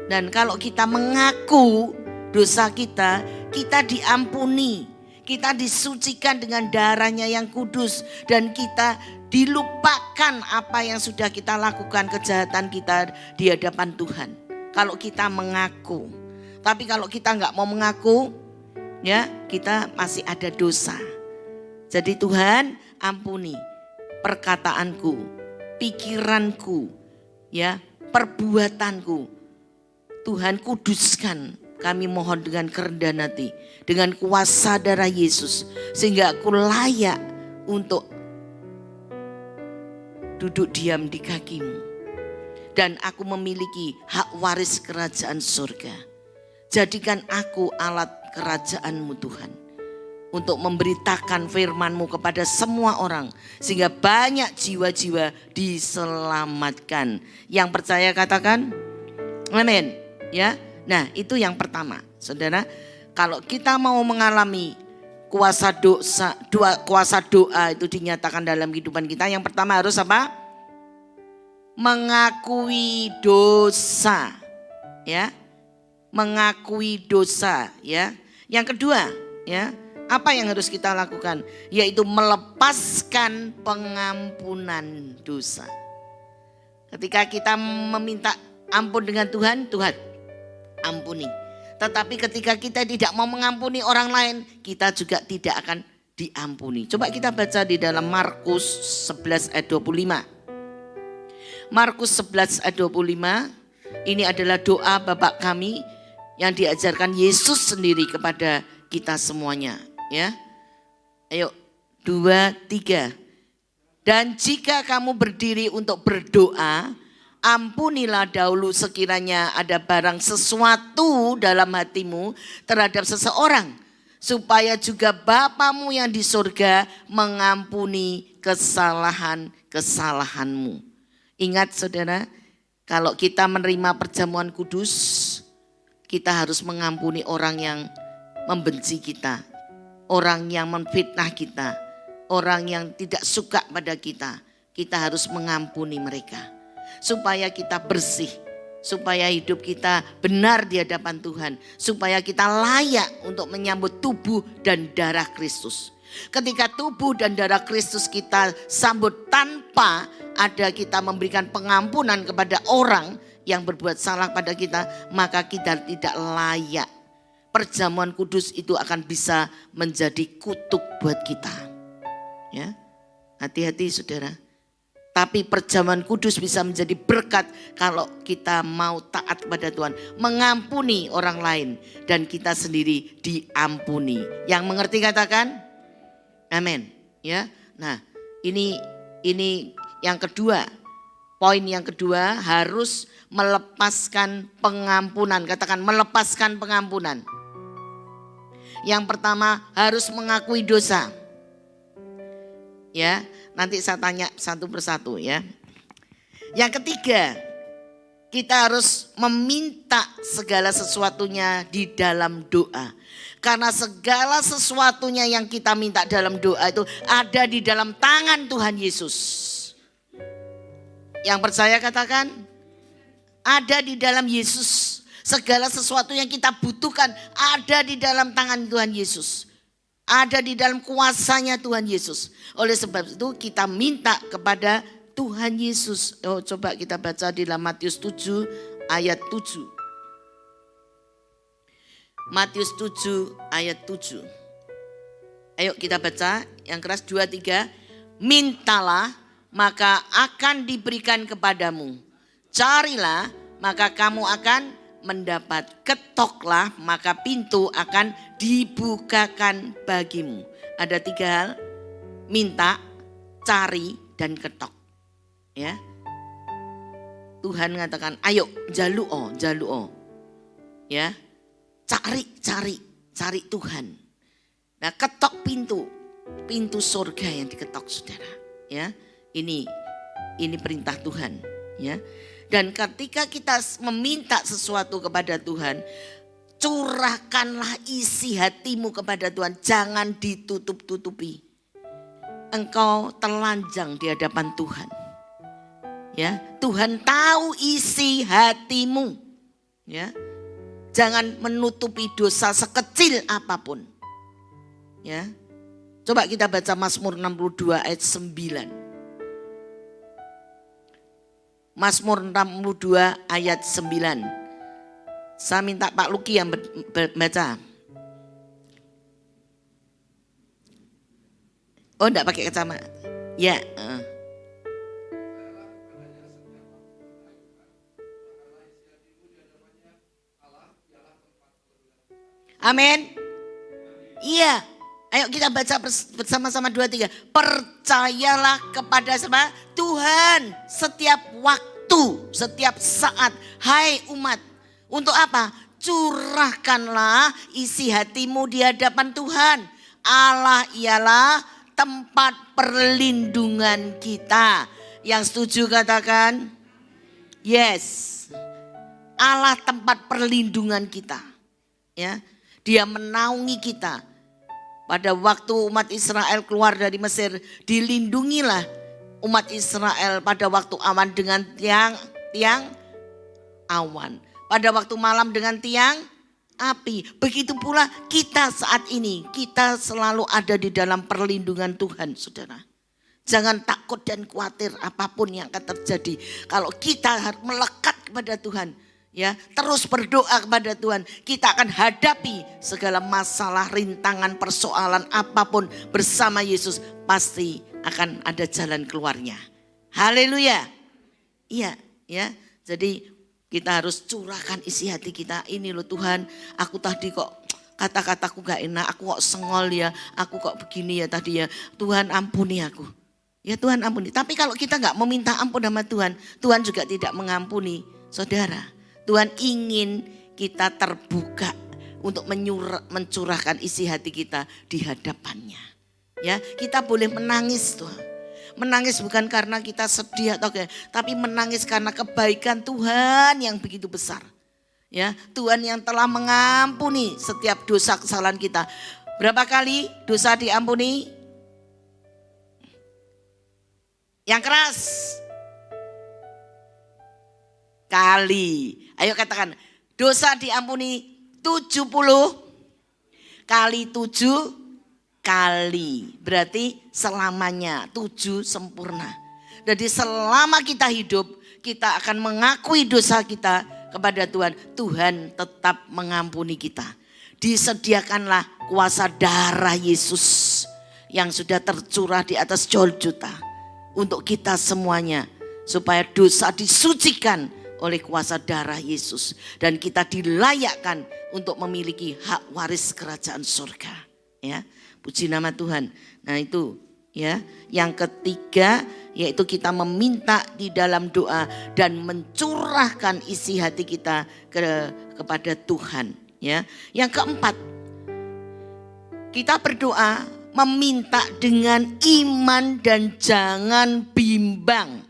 [SPEAKER 3] Dan kalau kita mengaku dosa kita, kita diampuni. Kita disucikan dengan darahnya yang kudus. Dan kita dilupakan apa yang sudah kita lakukan, kejahatan kita di hadapan Tuhan. Kalau kita mengaku. Tapi kalau kita nggak mau mengaku, ya kita masih ada dosa. Jadi Tuhan ampuni perkataanku, pikiranku, ya perbuatanku. Tuhan kuduskan. Kami mohon dengan kerendahan hati, dengan kuasa darah Yesus, sehingga aku layak untuk duduk diam di kaki-Mu. Dan aku memiliki hak waris kerajaan surga. Jadikan aku alat kerajaan-Mu Tuhan, untuk memberitakan firman-Mu kepada semua orang, sehingga banyak jiwa-jiwa diselamatkan. Yang percaya katakan amin, ya. Nah itu yang pertama, saudara. Kalau kita mau mengalami kuasa doa itu dinyatakan dalam kehidupan kita, yang pertama harus apa? Mengakui dosa, ya. Mengakui dosa, ya. Yang kedua, ya, apa yang harus kita lakukan? Yaitu melepaskan pengampunan dosa. Ketika kita meminta ampun dengan Tuhan, Tuhan ampuni. Tetapi ketika kita tidak mau mengampuni orang lain, kita juga tidak akan diampuni. Coba kita baca di dalam Markus 11 ayat 25. Markus 11 ayat 25. Ini adalah doa Bapa kami yang diajarkan Yesus sendiri kepada kita semuanya, ya. Ayo 2, 3. Dan jika kamu berdiri untuk berdoa, ampunilah dahulu sekiranya ada barang sesuatu dalam hatimu terhadap seseorang, supaya juga Bapamu yang di surga mengampuni kesalahan-kesalahanmu. Ingat saudara, kalau kita menerima perjamuan kudus, kita harus mengampuni orang yang membenci kita, orang yang memfitnah kita, orang yang tidak suka pada kita. Kita harus mengampuni mereka. Supaya kita bersih, supaya hidup kita benar di hadapan Tuhan, supaya kita layak untuk menyambut tubuh dan darah Kristus. Ketika tubuh dan darah Kristus kita sambut tanpa ada kita memberikan pengampunan kepada orang, yang berbuat salah pada kita, maka kita tidak layak. Perjamuan kudus itu akan bisa menjadi kutuk buat kita. Ya, hati-hati saudara. Tapi perjamuan kudus bisa menjadi berkat kalau kita mau taat kepada Tuhan. Mengampuni orang lain dan kita sendiri diampuni. Yang mengerti katakan amin. Ya, nah ini yang kedua. Poin yang kedua, harus melepaskan pengampunan. Katakan melepaskan pengampunan. Yang pertama, harus mengakui dosa. Ya, nanti saya tanya satu persatu ya. Yang ketiga, kita harus meminta segala sesuatunya di dalam doa. Karena segala sesuatunya yang kita minta dalam doa itu ada di dalam tangan Tuhan Yesus. Yang percaya katakan, ada di dalam Yesus. Segala sesuatu yang kita butuhkan ada di dalam tangan Tuhan Yesus. Ada di dalam kuasanya Tuhan Yesus. Oleh sebab itu kita minta kepada Tuhan Yesus. Oh, coba kita baca di dalam Matius 7 ayat 7. Matius 7 ayat 7. Ayo kita baca yang keras 2, 3. Mintalah maka akan diberikan kepadamu. Carilah maka kamu akan mendapat. Ketoklah maka pintu akan dibukakan bagimu. Ada 3 hal. Minta, cari, dan ketok. Ya. Tuhan mengatakan, ayo jaluo. Ya. Cari Tuhan. Nah, ketok pintu surga yang diketok saudara. Ya. Ini perintah Tuhan. Ya. Dan ketika kita meminta sesuatu kepada Tuhan, curahkanlah isi hatimu kepada Tuhan. Jangan ditutup-tutupi. Engkau telanjang di hadapan Tuhan. Ya, Tuhan tahu isi hatimu. Ya. Jangan menutupi dosa sekecil apapun. Ya. Coba kita baca Mazmur 62 ayat 9. Mazmur 62 ayat 9. Saya minta Pak Luki yang baca. Oh, enggak pakai kacamata. Ya. Amin. Iya. Ayo kita baca bersama-sama 2, 3. Percayalah kepada siapa? Tuhan setiap waktu, setiap saat. Hai umat. Untuk apa? Curahkanlah isi hatimu di hadapan Tuhan. Allah ialah tempat perlindungan kita. Yang setuju katakan? Yes. Allah tempat perlindungan kita. Ya. Dia menaungi kita. Pada waktu umat Israel keluar dari Mesir, dilindungilah umat Israel pada waktu awan dengan tiang awan. Pada waktu malam dengan tiang api. Begitu pula kita saat ini, kita selalu ada di dalam perlindungan Tuhan, saudara. Jangan takut dan khawatir apapun yang akan terjadi. Kalau kita harus melekat kepada Tuhan, ya, terus berdoa kepada Tuhan, kita akan hadapi segala masalah, rintangan, persoalan apapun bersama Yesus, pasti akan ada jalan keluarnya. Haleluya. Iya, ya. Jadi kita harus curahkan isi hati kita. Ini loh Tuhan, aku tadi kok kata-kataku gak enak, aku kok sengol ya, aku kok begini ya tadi ya. Tuhan ampuni aku. Ya Tuhan ampuni. Tapi kalau kita gak meminta ampun sama Tuhan, Tuhan juga tidak mengampuni. Saudara, Tuhan ingin kita terbuka untuk mencurahkan isi hati kita di hadapannya. Ya, kita boleh menangis Tuhan. Menangis bukan karena kita sedih atau tapi menangis karena kebaikan Tuhan yang begitu besar. Ya, Tuhan yang telah mengampuni setiap dosa kesalahan kita. Berapa kali dosa diampuni? Yang keras. Kali. Ayo katakan, dosa diampuni 70 kali 7 kali. Berarti selamanya 7 sempurna. Jadi selama kita hidup, kita akan mengakui dosa kita kepada Tuhan. Tuhan tetap mengampuni kita. Disediakanlah kuasa darah Yesus yang sudah tercurah di atas Golgota untuk kita semuanya. Supaya dosa disucikan oleh kuasa darah Yesus. Dan kita dilayakkan untuk memiliki hak waris kerajaan surga. Ya, puji nama Tuhan. Nah itu ya. Yang ketiga yaitu kita meminta di dalam doa dan mencurahkan isi hati kita kepada Tuhan. Ya. Yang keempat, kita berdoa meminta dengan iman dan jangan bimbang.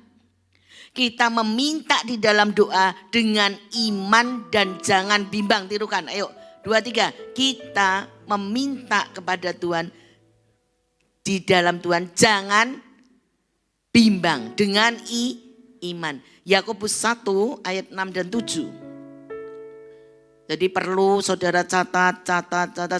[SPEAKER 3] Kita meminta di dalam doa dengan iman dan jangan bimbang. Tirukan, ayo 2, 3. Kita meminta kepada Tuhan di dalam Tuhan jangan bimbang dengan iman. Yakobus 1 ayat 6 dan 7. Jadi perlu saudara catat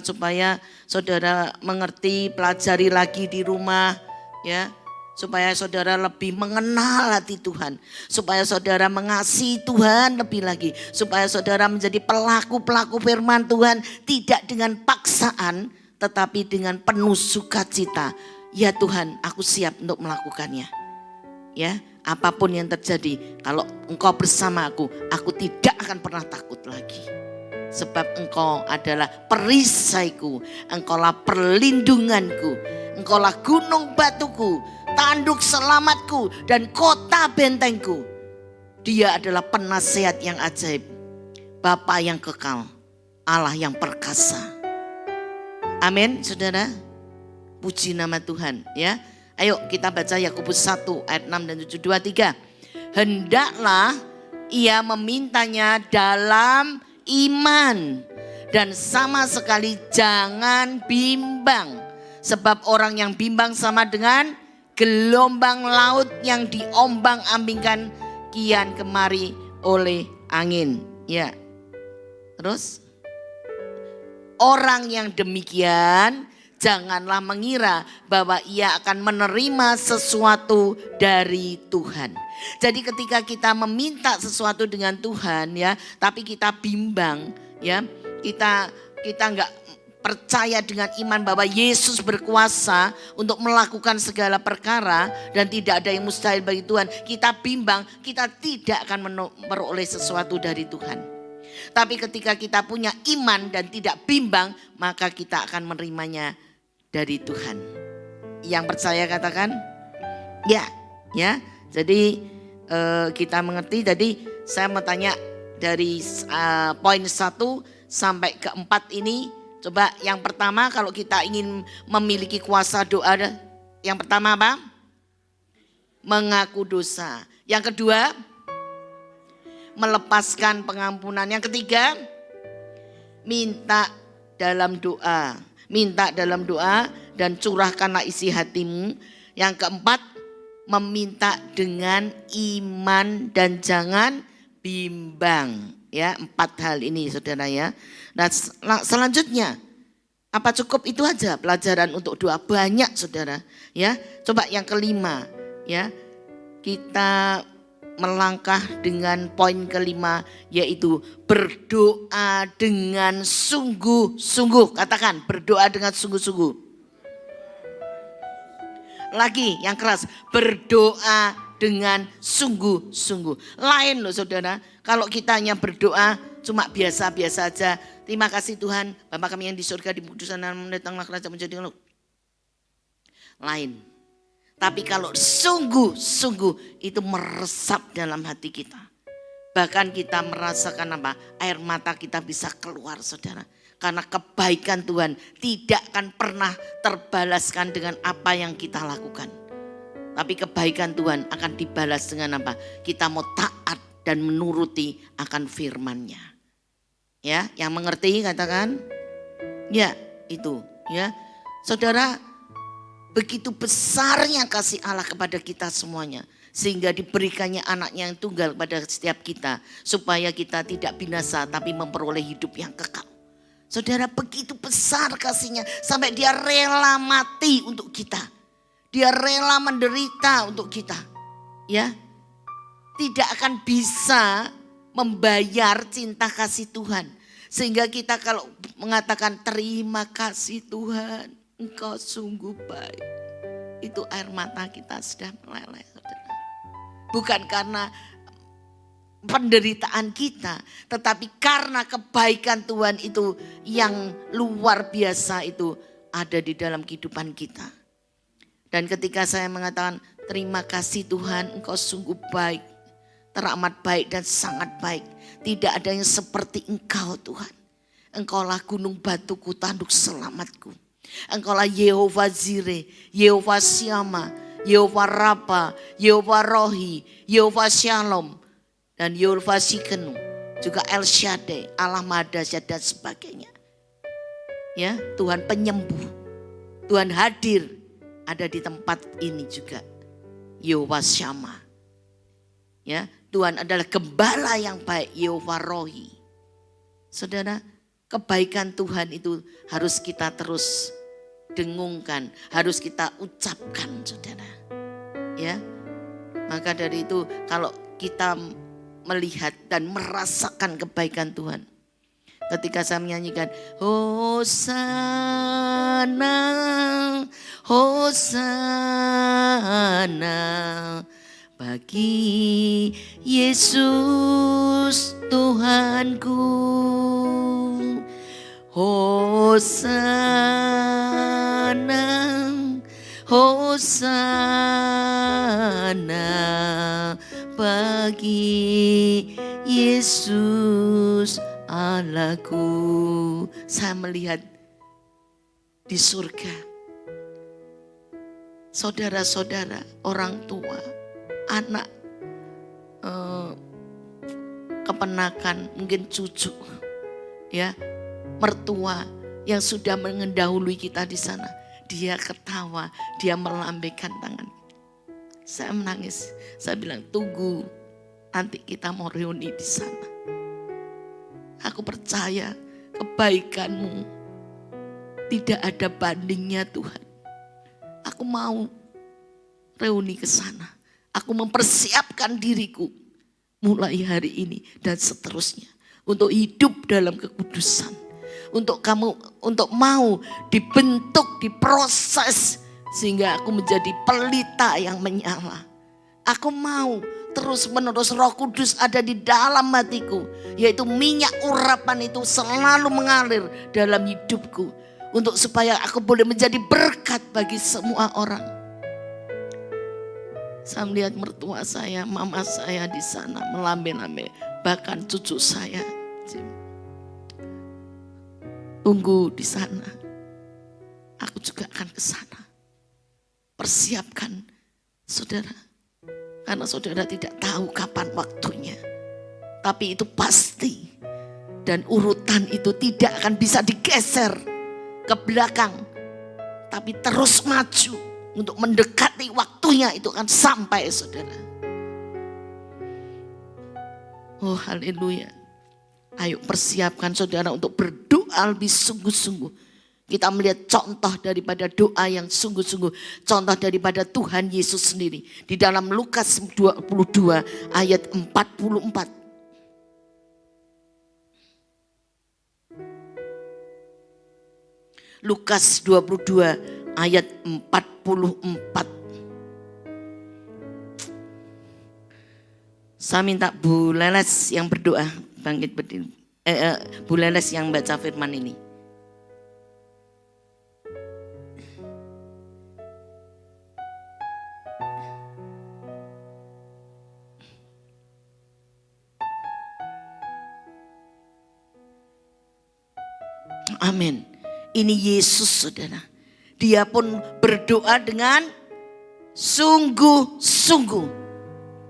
[SPEAKER 3] supaya saudara mengerti, pelajari lagi di rumah ya. Supaya saudara lebih mengenal hati Tuhan. Supaya saudara mengasihi Tuhan lebih lagi. Supaya saudara menjadi pelaku-pelaku firman Tuhan. Tidak dengan paksaan tetapi dengan penuh sukacita. Ya Tuhan, aku siap untuk melakukannya. Ya, apapun yang terjadi, kalau Engkau bersama aku tidak akan pernah takut lagi. Sebab Engkau adalah perisaiku, Engkaulah perlindunganku, Engkaulah gunung batuku, tanduk selamatku dan kota bentengku. Dia adalah penasehat yang ajaib, Bapa yang kekal, Allah yang perkasa. Amin, saudara. Puji nama Tuhan ya. Ayo kita baca Yakobus 1 ayat 6 dan 7. 2, 3. Hendaklah ia memintanya dalam iman dan sama sekali jangan bimbang. Sebab orang yang bimbang sama dengan gelombang laut yang diombang-ambingkan kian kemari oleh angin. Ya. Terus orang yang demikian janganlah mengira bahwa ia akan menerima sesuatu dari Tuhan. Jadi ketika kita meminta sesuatu dengan Tuhan ya, tapi kita bimbang ya, kita enggak percaya dengan iman bahwa Yesus berkuasa untuk melakukan segala perkara dan tidak ada yang mustahil bagi Tuhan. Kita bimbang, kita tidak akan memperoleh sesuatu dari Tuhan. Tapi ketika kita punya iman dan tidak bimbang, maka kita akan menerimanya dari Tuhan. Yang percaya katakan ya, ya. Jadi kita mengerti. Jadi saya mau tanya dari poin 1 sampai ke 4 ini. Coba yang pertama, kalau kita ingin memiliki kuasa doa, yang pertama apa? Mengaku dosa. Yang kedua, melepaskan pengampunan. Yang ketiga, minta dalam doa. Minta dalam doa dan curahkanlah isi hatimu. Yang keempat, meminta dengan iman dan jangan bimbang. Ya, 4 hal ini saudara ya. Nah selanjutnya, apa cukup itu aja pelajaran untuk doa? Banyak saudara ya. Coba yang kelima ya. Kita melangkah dengan poin kelima, yaitu berdoa dengan sungguh-sungguh. Katakan berdoa dengan sungguh-sungguh. Lagi yang keras, berdoa dengan sungguh-sungguh. Lain loh saudara, kalau kita hanya berdoa cuma biasa-biasa aja. Terima kasih Tuhan, Bapa kami yang di surga, dikuduskan namamu, datanglah kerajaan menjadi lain. Tapi kalau sungguh-sungguh itu meresap dalam hati kita. Bahkan kita merasakan apa? Air mata kita bisa keluar saudara. Karena kebaikan Tuhan tidak akan pernah terbalaskan dengan apa yang kita lakukan. Tapi kebaikan Tuhan akan dibalas dengan apa? Kita mau taat dan menuruti akan firman-Nya. Ya, yang mengerti katakan. Ya, itu ya. Saudara, begitu besarnya kasih Allah kepada kita semuanya. Sehingga diberikannya anaknya yang tunggal kepada setiap kita. Supaya kita tidak binasa tapi memperoleh hidup yang kekal. Saudara, begitu besar kasihnya. Sampai dia rela mati untuk kita. Dia rela menderita untuk kita. ya, tidak akan bisa membayar cinta kasih Tuhan. Sehingga kita kalau mengatakan terima kasih Tuhan, Engkau sungguh baik, itu air mata kita sudah meleleh. Bukan karena penderitaan kita, tetapi karena kebaikan Tuhan itu yang luar biasa itu ada di dalam kehidupan kita. Dan ketika saya mengatakan terima kasih Tuhan, Engkau sungguh baik, teramat baik dan sangat baik. Tidak ada yang seperti Engkau Tuhan. Engkaulah gunung batuku, tanduk selamatku. Engkaulah Yehova Jireh, Yehova Syama, Yehova Rafa, Yehova Rohi, Yehova Shalom, dan Yehova Sikenu, juga El Shaddai, Allah Mahdasyat dan sebagainya. Ya, Tuhan penyembuh, Tuhan hadir ada di tempat ini juga. Yehova Syama. Ya, Tuhan adalah gembala yang baik, Yehova Rohi. Saudara, kebaikan Tuhan itu harus kita terus dengungkan, harus kita ucapkan, saudara. Ya, maka dari itu kalau kita melihat dan merasakan kebaikan Tuhan, ketika saya menyanyikan Hosana, Hosana bagi Yesus Tuhanku, Hosana, Hosana bagi Yesus Allahku. Saya melihat di surga saudara-saudara, orang tua, anak, keponakan, mungkin cucu, ya, mertua yang sudah mengendahului kita di sana. Dia ketawa, dia melambaikan tangan. Saya menangis, saya bilang tunggu, nanti kita mau reuni di sana. Aku percaya kebaikanmu tidak ada bandingnya Tuhan. Aku mau reuni ke sana. Aku mempersiapkan diriku mulai hari ini dan seterusnya untuk hidup dalam kekudusan. Untuk mau dibentuk, diproses sehingga aku menjadi pelita yang menyala. Aku mau terus menerus Roh Kudus ada di dalam hatiku, yaitu minyak urapan itu selalu mengalir dalam hidupku untuk supaya aku boleh menjadi berkat bagi semua orang. Saya melihat mertua saya, mama saya di sana melambai-lambai, bahkan cucu saya. Tunggu di sana. Aku juga akan ke sana. Persiapkan saudara. Karena saudara tidak tahu kapan waktunya. Tapi itu pasti. Dan urutan itu tidak akan bisa digeser ke belakang. Tapi terus maju untuk mendekati waktunya itu akan sampai saudara. Oh haleluya. Ayo persiapkan saudara untuk berdoa lebih sungguh-sungguh. Kita melihat contoh daripada doa yang sungguh-sungguh. Contoh daripada Tuhan Yesus sendiri. Di dalam Lukas 22 ayat 44. Lukas 22 ayat 44. Saya minta Bu Leles yang berdoa. Bangkit berdiri. Bu Leles yang baca firman ini. Amin. Ini Yesus saudara. Dia pun berdoa dengan sungguh-sungguh.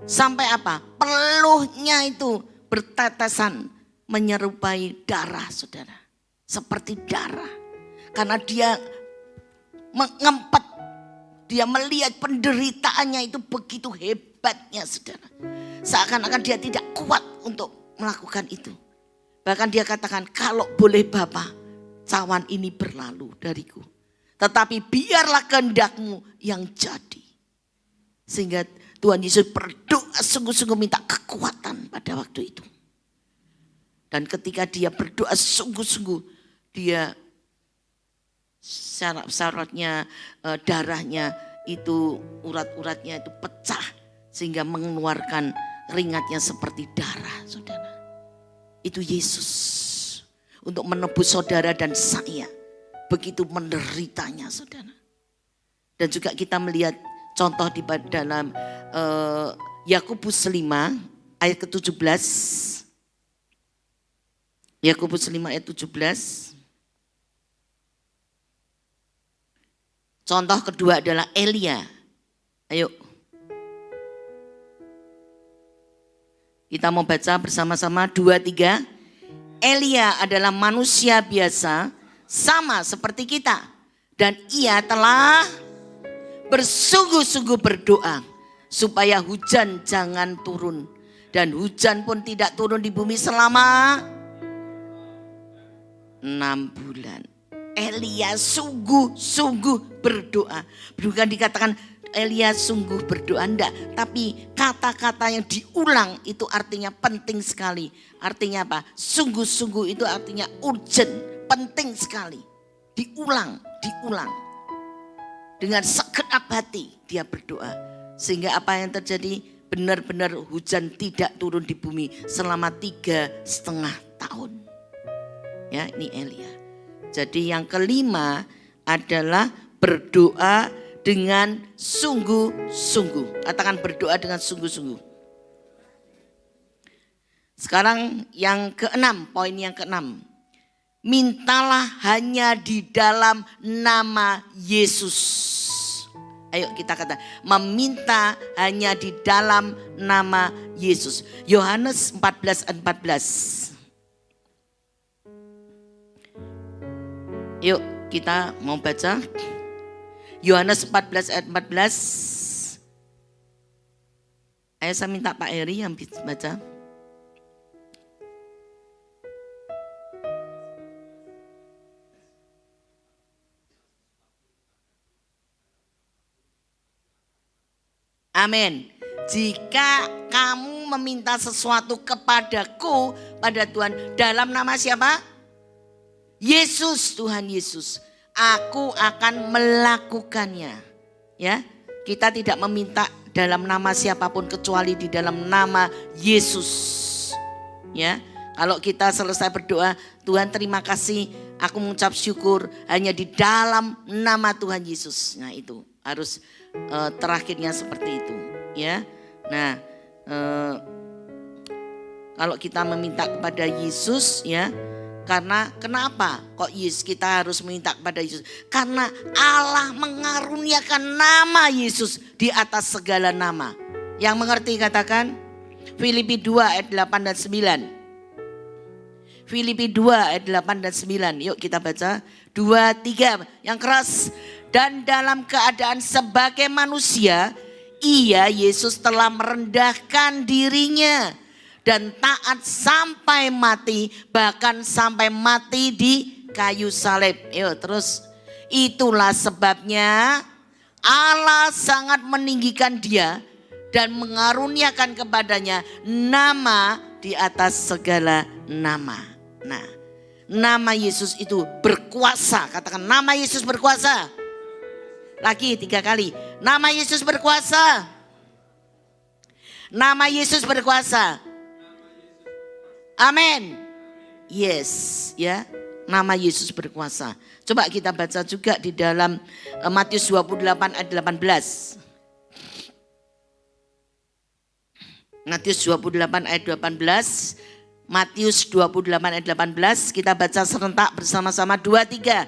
[SPEAKER 3] Sampai apa? Peluhnya itu bertetesan menyerupai darah saudara. Seperti darah. Karena dia mengempet. Dia melihat penderitaannya itu begitu hebatnya saudara. Seakan-akan dia tidak kuat untuk melakukan itu. Bahkan dia katakan kalau boleh Bapa, cawan ini berlalu dariku. Tetapi biarlah kehendakmu yang jadi. Sehingga Tuhan Yesus berdoa sungguh-sungguh minta kekuatan pada waktu itu. Dan ketika dia berdoa sungguh-sungguh, dia syarat-syaratnya, darahnya itu, urat-uratnya itu pecah. Sehingga mengeluarkan keringatnya seperti darah, saudara. Itu Yesus untuk menebus saudara dan saya. Begitu menderitanya, saudara. Dan juga kita melihat contoh di dalam Yakobus 5 ayat ke-17. Yakobus 5 ayat 17. Contoh kedua adalah Elia. Ayo. Kita mau baca bersama-sama 2, 3. Elia adalah manusia biasa sama seperti kita. Dan ia telah bersungguh-sungguh berdoa supaya hujan jangan turun. Dan hujan pun tidak turun di bumi selama 6 bulan. Elia sungguh-sungguh berdoa. Bukan dikatakan Elia sungguh berdoa, enggak. Tapi kata-kata yang diulang itu artinya penting sekali. Artinya apa? Sungguh-sungguh itu artinya urgent, penting sekali. Diulang. Dengan segenap hati dia berdoa. Sehingga apa yang terjadi? Benar-benar hujan tidak turun di bumi selama 3,5 tahun. Ya, ini Elia. Jadi yang kelima adalah berdoa dengan sungguh-sungguh. Katakan berdoa dengan sungguh-sungguh. Sekarang yang keenam, poin yang keenam. Mintalah hanya di dalam nama Yesus. Ayo kita kata, meminta hanya di dalam nama Yesus. Yohanes 14 ayat 14. Yuk kita mau baca. Yohanes 14 ayat 14. Ayo saya minta Pak Heri yang baca. Amin. Jika kamu meminta sesuatu kepadaku, pada Tuhan, dalam nama siapa? Yesus, Tuhan Yesus. Aku akan melakukannya. Ya, kita tidak meminta dalam nama siapapun kecuali di dalam nama Yesus. Ya, kalau kita selesai berdoa, Tuhan terima kasih, aku mengucap syukur hanya di dalam nama Tuhan Yesus. Nah itu harus terakhirnya seperti itu. Ya, nah kalau kita meminta kepada Yesus, ya. Karena kenapa kok Yesus kita harus minta kepada Yesus? Karena Allah mengaruniakan nama Yesus di atas segala nama. Yang mengerti katakan Filipi 2 ayat 8 dan 9. Filipi 2 ayat 8 dan 9. Yuk kita baca 2, 3 yang keras. Dan dalam keadaan sebagai manusia, ia Yesus telah merendahkan dirinya dan taat sampai mati, bahkan sampai mati di kayu salib. Yuk terus, itulah sebabnya Allah sangat meninggikan dia dan mengaruniakan kepadanya nama di atas segala nama. Nah, nama Yesus itu berkuasa. Katakan nama Yesus berkuasa. Lagi 3 kali. Nama Yesus berkuasa. Nama Yesus berkuasa. Amin. Yes, ya. Nama Yesus berkuasa. Coba kita baca juga di dalam Matius 28 ayat 18. Matius 28 ayat 18. Matius 28 ayat 18. Kita baca serentak bersama-sama 2, 3.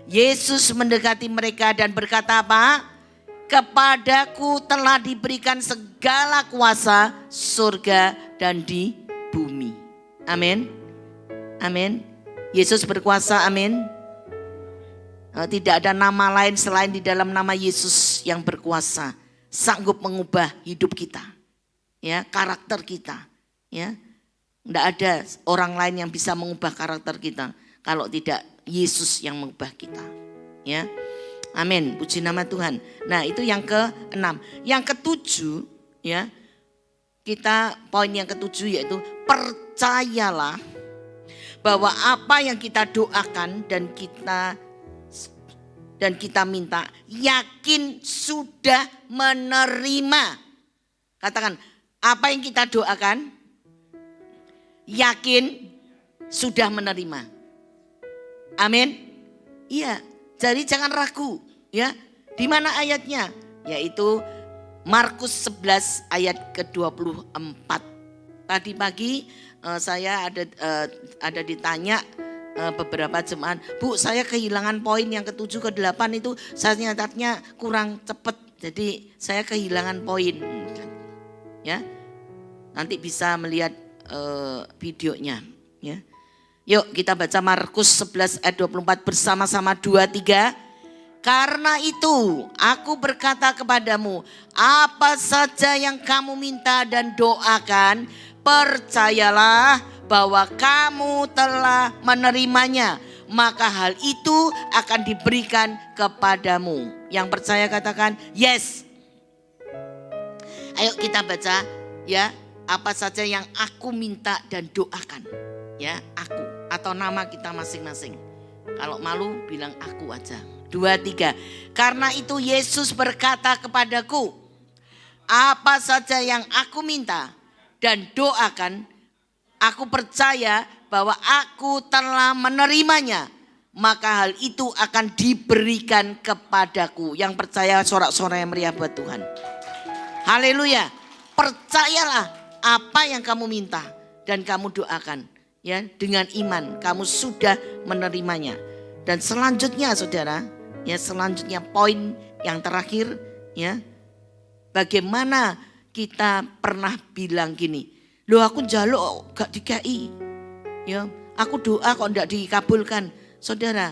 [SPEAKER 3] Yesus mendekati mereka dan berkata apa? Kepadaku telah diberikan segala kuasa surga dan di bumi. Amin. Amin. Yesus berkuasa, amin. Tidak ada nama lain selain di dalam nama Yesus yang berkuasa, sanggup mengubah hidup kita, ya, karakter kita, ya. Tidak ada orang lain yang bisa mengubah karakter kita kalau tidak Yesus yang mengubah kita, ya. Amin. Puji nama Tuhan. Nah, itu yang ke-6. Yang ke-7, ya. Kita poin yang ke-7 yaitu percayalah bahwa apa yang kita doakan dan kita minta, yakin sudah menerima. Katakan, apa yang kita doakan, yakin sudah menerima. Amin. Iya, jadi jangan ragu, ya. Di mana ayatnya? Yaitu Markus 11 ayat ke-24. Tadi pagi saya ada ditanya beberapa jemaat, Bu, saya kehilangan poin yang ke-7 ke-8 itu, saya nyatatnya kurang cepat, jadi saya kehilangan poin. Ya, nanti bisa melihat videonya. Ya, yuk kita baca Markus 11 ayat 24 bersama-sama 2-3. Karena itu aku berkata kepadamu, apa saja yang kamu minta dan doakan, percayalah bahwa kamu telah menerimanya, maka hal itu akan diberikan kepadamu. Yang percaya katakan yes. Ayo kita baca ya, apa saja yang aku minta dan doakan. Ya, aku atau nama kita masing-masing. Kalau malu bilang aku aja. 2-3. Karena itu Yesus berkata kepadaku, apa saja yang aku minta dan doakan, aku percaya bahwa aku telah menerimanya, maka hal itu akan diberikan kepadaku. Yang percaya sorak-sorai yang meriah buat Tuhan. Haleluya. Percayalah apa yang kamu minta dan kamu doakan, ya, dengan iman kamu sudah menerimanya. Dan selanjutnya saudara, ya, selanjutnya poin yang terakhir, ya, bagaimana kita pernah bilang gini, loh aku njaluk gak dikai, ya, aku doa kok gak dikabulkan. Saudara,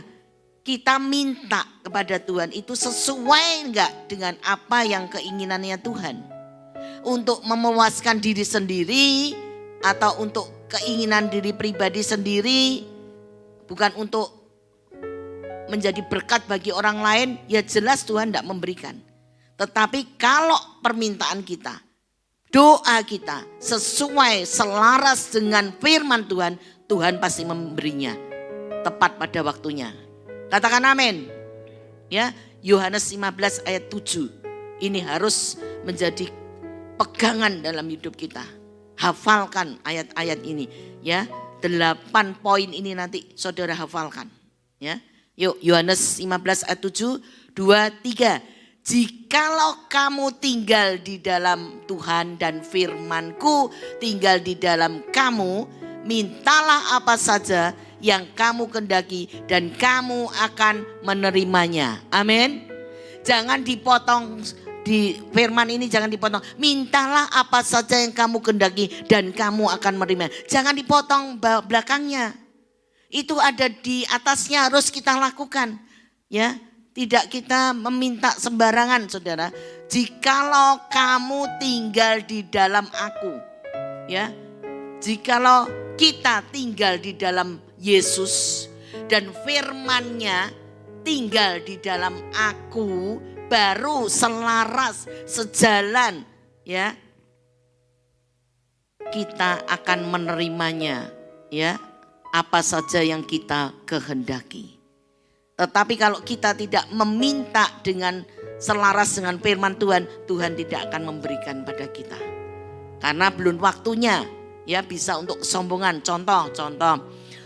[SPEAKER 3] kita minta kepada Tuhan itu sesuai enggak dengan apa yang keinginannya Tuhan. Untuk memuaskan diri sendiri atau untuk keinginan diri pribadi sendiri, bukan untuk menjadi berkat bagi orang lain, ya jelas Tuhan tidak memberikan. Tetapi kalau permintaan kita, doa kita sesuai selaras dengan firman Tuhan, Tuhan pasti memberinya tepat pada waktunya. Katakan amin. Ya, Yohanes 15 ayat 7. Ini harus menjadi pegangan dalam hidup kita. Hafalkan ayat-ayat ini, ya. 8 poin ini nanti saudara hafalkan, ya. Yuk, Yohanes 15 ayat 7, 2-3. Jikalau kamu tinggal di dalam Tuhan dan firman-Ku tinggal di dalam kamu, mintalah apa saja yang kamu kehendaki dan kamu akan menerimanya. Amin. Jangan dipotong di firman ini, jangan dipotong. Mintalah apa saja yang kamu kehendaki dan kamu akan menerima. Jangan dipotong belakangnya. Itu ada di atasnya, harus kita lakukan, ya. Tidak kita meminta sembarangan, saudara. Jikalau kamu tinggal di dalam aku, ya. Jikalau kita tinggal di dalam Yesus dan firman-Nya tinggal di dalam aku, baru selaras, sejalan, ya. Kita akan menerimanya, ya. Apa saja yang kita kehendaki. Tetapi kalau kita tidak meminta dengan selaras dengan firman Tuhan, Tuhan tidak akan memberikan pada kita. Karena belum waktunya, ya, bisa untuk kesombongan. Contoh.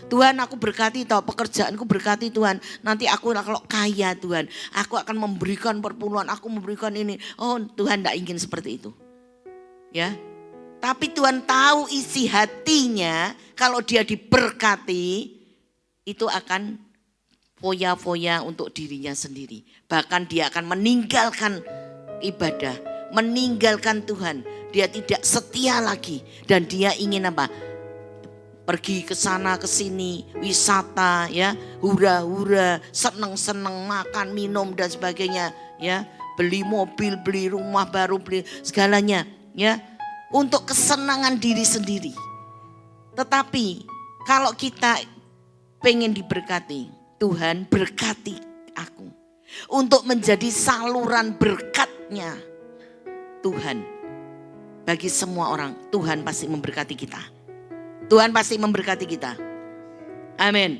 [SPEAKER 3] Tuhan, aku berkati toh, pekerjaanku berkati Tuhan. Nanti aku kalau kaya Tuhan, aku akan memberikan perpuluhan, aku memberikan ini. Oh, Tuhan tidak ingin seperti itu. Ya. Tapi Tuhan tahu isi hatinya, kalau dia diberkati, itu akan foya-foya untuk dirinya sendiri. Bahkan dia akan meninggalkan ibadah, meninggalkan Tuhan. Dia tidak setia lagi dan dia ingin apa? Pergi ke sana ke sini, wisata, ya, hura-hura, seneng-seneng, makan, minum dan sebagainya, ya. Beli mobil, beli rumah baru, beli segalanya, ya. Untuk kesenangan diri sendiri. Tetapi kalau kita pengen diberkati, Tuhan berkati aku untuk menjadi saluran berkatnya Tuhan. bagi semua orang. Tuhan pasti memberkati kita. Tuhan pasti memberkati kita. Amin.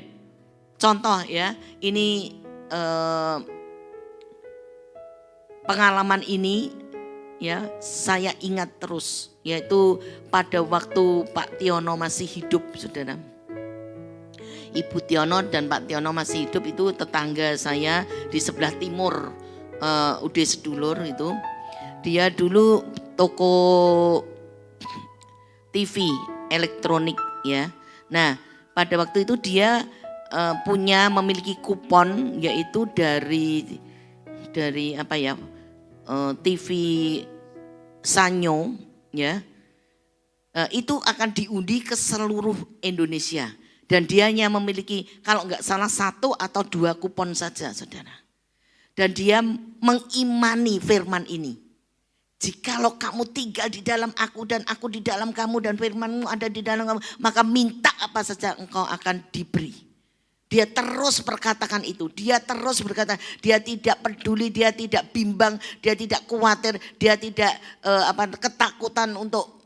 [SPEAKER 3] Contoh ya, ini pengalaman ini ya saya ingat terus, yaitu pada waktu Pak Tiono masih hidup, saudara. Ibu Tiono dan Pak Tiono masih hidup, itu tetangga saya di sebelah timur UD Sedulur itu. Dia dulu toko TV elektronik ya. Nah pada waktu itu dia memiliki kupon, yaitu dari apa ya, TV Sanyo ya, itu akan diundi ke seluruh Indonesia, dan dia hanya memiliki kalau nggak salah 1 atau 2 kupon saja, saudara. Dan dia mengimani firman ini. Jikalau kamu tinggal di dalam aku dan aku di dalam kamu dan firmanmu ada di dalam kamu, maka minta apa saja engkau akan diberi. Dia terus berkatakan itu, dia terus berkata, dia tidak peduli, dia tidak bimbang, dia tidak khawatir, dia tidak ketakutan untuk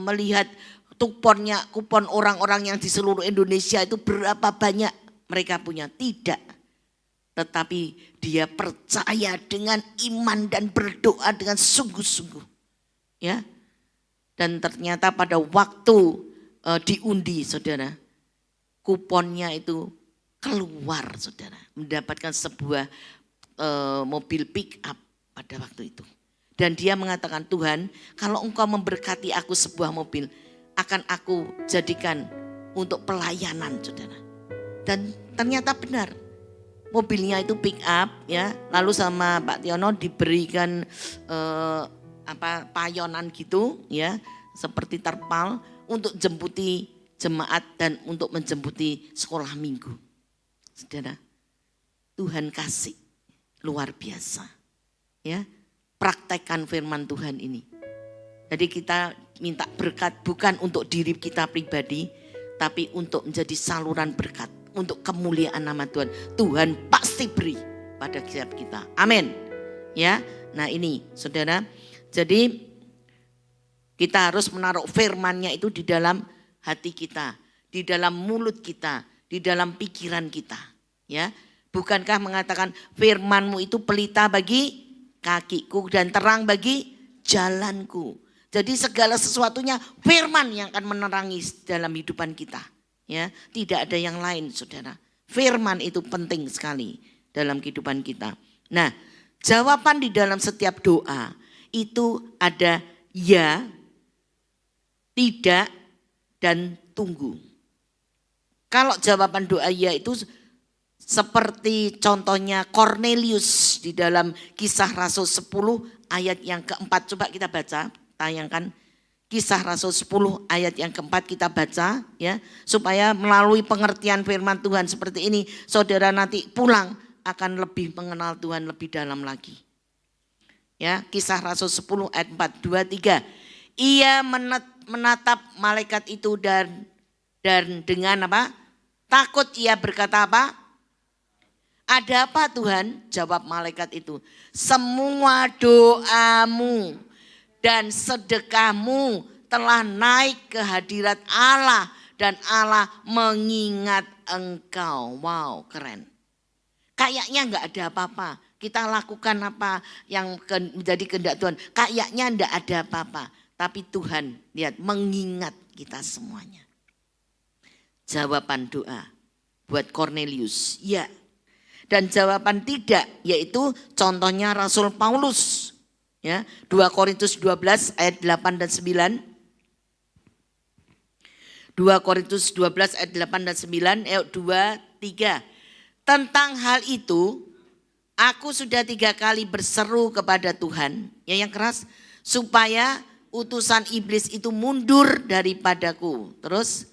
[SPEAKER 3] melihat kupon orang-orang yang di seluruh Indonesia itu berapa banyak mereka punya. Tidak. Tetapi dia percaya dengan iman dan berdoa dengan sungguh-sungguh. Ya. Dan ternyata pada waktu diundi, saudara, kuponnya itu keluar, saudara. Mendapatkan sebuah mobil pick up pada waktu itu. Dan dia mengatakan, Tuhan, kalau engkau memberkati aku sebuah mobil, akan aku jadikan untuk pelayanan, saudara. Dan ternyata benar. Mobilnya itu pick up ya, lalu sama Pak Tiono diberikan payonan gitu ya, seperti terpal untuk jemputi jemaat dan untuk menjemputi sekolah minggu. Saudara, Tuhan kasih luar biasa ya, praktekkan firman Tuhan ini. Jadi kita minta berkat bukan untuk diri kita pribadi, tapi untuk menjadi saluran berkat. Untuk kemuliaan nama Tuhan. Tuhan pasti beri pada setiap kita. Amin. Ya. Nah ini saudara. Jadi kita harus menaruh firman-Nya itu di dalam hati kita. Di dalam mulut kita. Di dalam pikiran kita. Ya. Bukankah mengatakan firman-Mu itu pelita bagi kakiku dan terang bagi jalanku. Jadi segala sesuatunya firman yang akan menerangi dalam hidupan kita. Ya, tidak ada yang lain, saudara. Firman itu penting sekali dalam kehidupan kita. Nah, jawaban di dalam setiap doa itu ada ya, tidak, dan tunggu. Kalau jawaban doa ya itu seperti contohnya Cornelius di dalam Kisah Rasul 10 ayat yang keempat. Coba kita baca, tayangkan. Kisah Rasul 10 ayat yang keempat kita baca ya, supaya melalui pengertian firman Tuhan seperti ini saudara nanti pulang akan lebih mengenal Tuhan lebih dalam lagi. Ya, Kisah Rasul 10 ayat 4, 2, 3. Ia menatap malaikat itu dan dengan apa? Takut ia berkata apa? Ada apa Tuhan? Jawab malaikat itu. Semua doamu dan sedekahmu telah naik ke hadirat Allah dan Allah mengingat engkau. Wow, keren. Kayaknya enggak ada apa-apa. Kita lakukan apa yang menjadi kehendak Tuhan. Kayaknya enggak ada apa-apa. Tapi Tuhan lihat mengingat kita semuanya. Jawaban doa buat Cornelius, ya. Dan jawaban tidak, yaitu contohnya Rasul Paulus. Ya, 2 Korintus 12 ayat 8 dan 9. 2 Korintus 12 ayat 8 dan 9, 2, 3. Tentang hal itu, aku sudah 3 kali berseru kepada Tuhan, ya yang keras, supaya utusan iblis itu mundur daripadaku. Terus,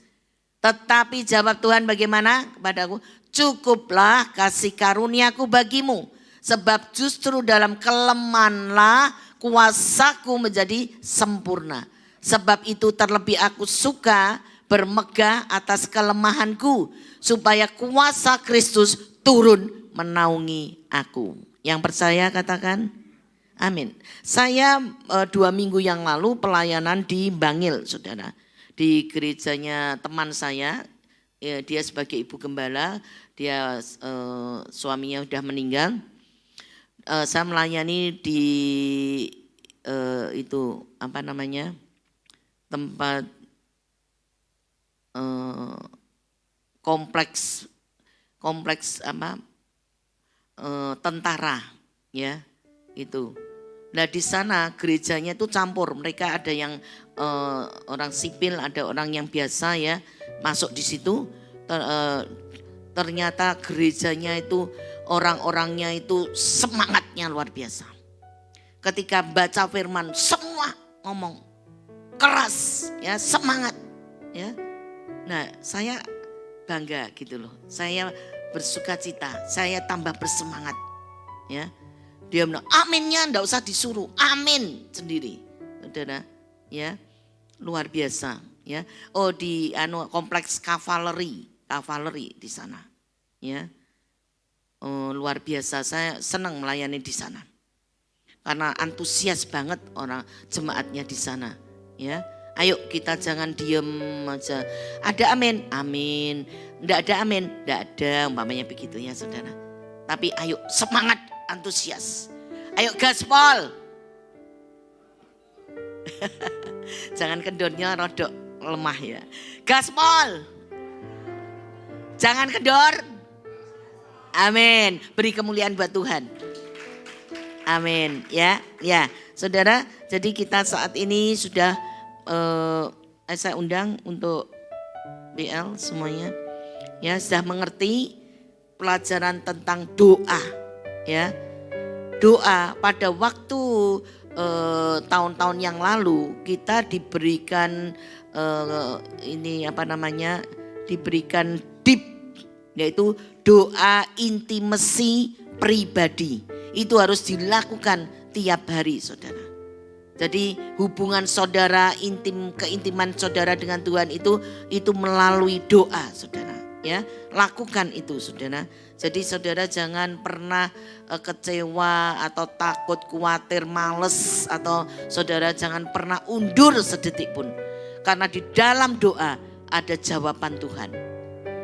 [SPEAKER 3] tetapi jawab Tuhan bagaimana kepadaku? Cukuplah kasih karuniaku bagimu. Sebab justru dalam kelemahanlah kuasaku menjadi sempurna. Sebab itu terlebih aku suka bermegah atas kelemahanku. Supaya kuasa Kristus turun menaungi aku. Yang percaya katakan Amin. Saya 2 minggu yang lalu pelayanan di Bangil, saudara. Di gerejanya teman saya, dia sebagai ibu gembala, dia suaminya sudah meninggal. Saya melayani di itu apa namanya, tempat kompleks apa tentara, ya itu. Nah di sana gerejanya itu campur, mereka ada yang orang sipil, ada orang yang biasa ya masuk di situ. Ternyata gerejanya itu orang-orangnya itu semangatnya luar biasa. Ketika baca firman semua ngomong keras ya, semangat ya. Nah saya bangga gitu loh, saya bersuka cita, saya tambah bersemangat ya. Dia bilang aminnya enggak usah disuruh, amin sendiri, saudara ya, luar biasa ya. Oh di kompleks kavaleri di sana ya. Oh, luar biasa, saya senang melayani di sana karena antusias banget orang jemaatnya di sana ya. Ayo kita jangan diem aja, ada amin, amin, enggak ada amin, enggak ada, umpamanya begitu ya saudara. Tapi ayo semangat, antusias. Ayo gaspol. Jangan kendornya rodok lemah ya. Gaspol. Jangan kendor. Amin. Beri kemuliaan buat Tuhan. Amin. Ya, ya. Saudara, jadi kita saat ini sudah saya undang untuk BL semuanya. Ya, sudah mengerti pelajaran tentang doa. Ya, doa pada waktu tahun-tahun yang lalu kita diberikan ini apa namanya, diberikan deep, yaitu doa intimasi pribadi. Itu harus dilakukan tiap hari, saudara. Jadi hubungan saudara, keintiman saudara dengan Tuhan itu melalui doa, saudara. Ya, lakukan itu, saudara. Jadi saudara jangan pernah kecewa atau takut, khawatir, males, atau saudara jangan pernah undur sedetik pun. Karena di dalam doa ada jawaban Tuhan.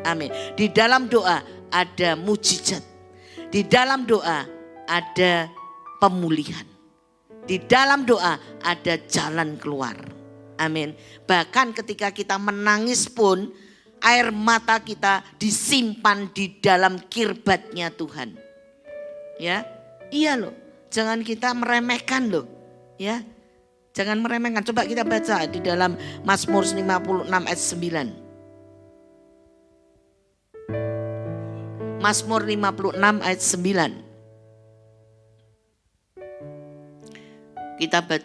[SPEAKER 3] Amin. Di dalam doa ada mujizat. Di dalam doa ada pemulihan. Di dalam doa ada jalan keluar. Amin. Bahkan ketika kita menangis pun air mata kita disimpan di dalam kirbatnya Tuhan. Ya, iya loh. Jangan kita meremehkan loh. Ya, jangan meremehkan. Coba kita baca di dalam Mazmur 56 ayat 9. Mazmur 56 ayat 9. Kita baca,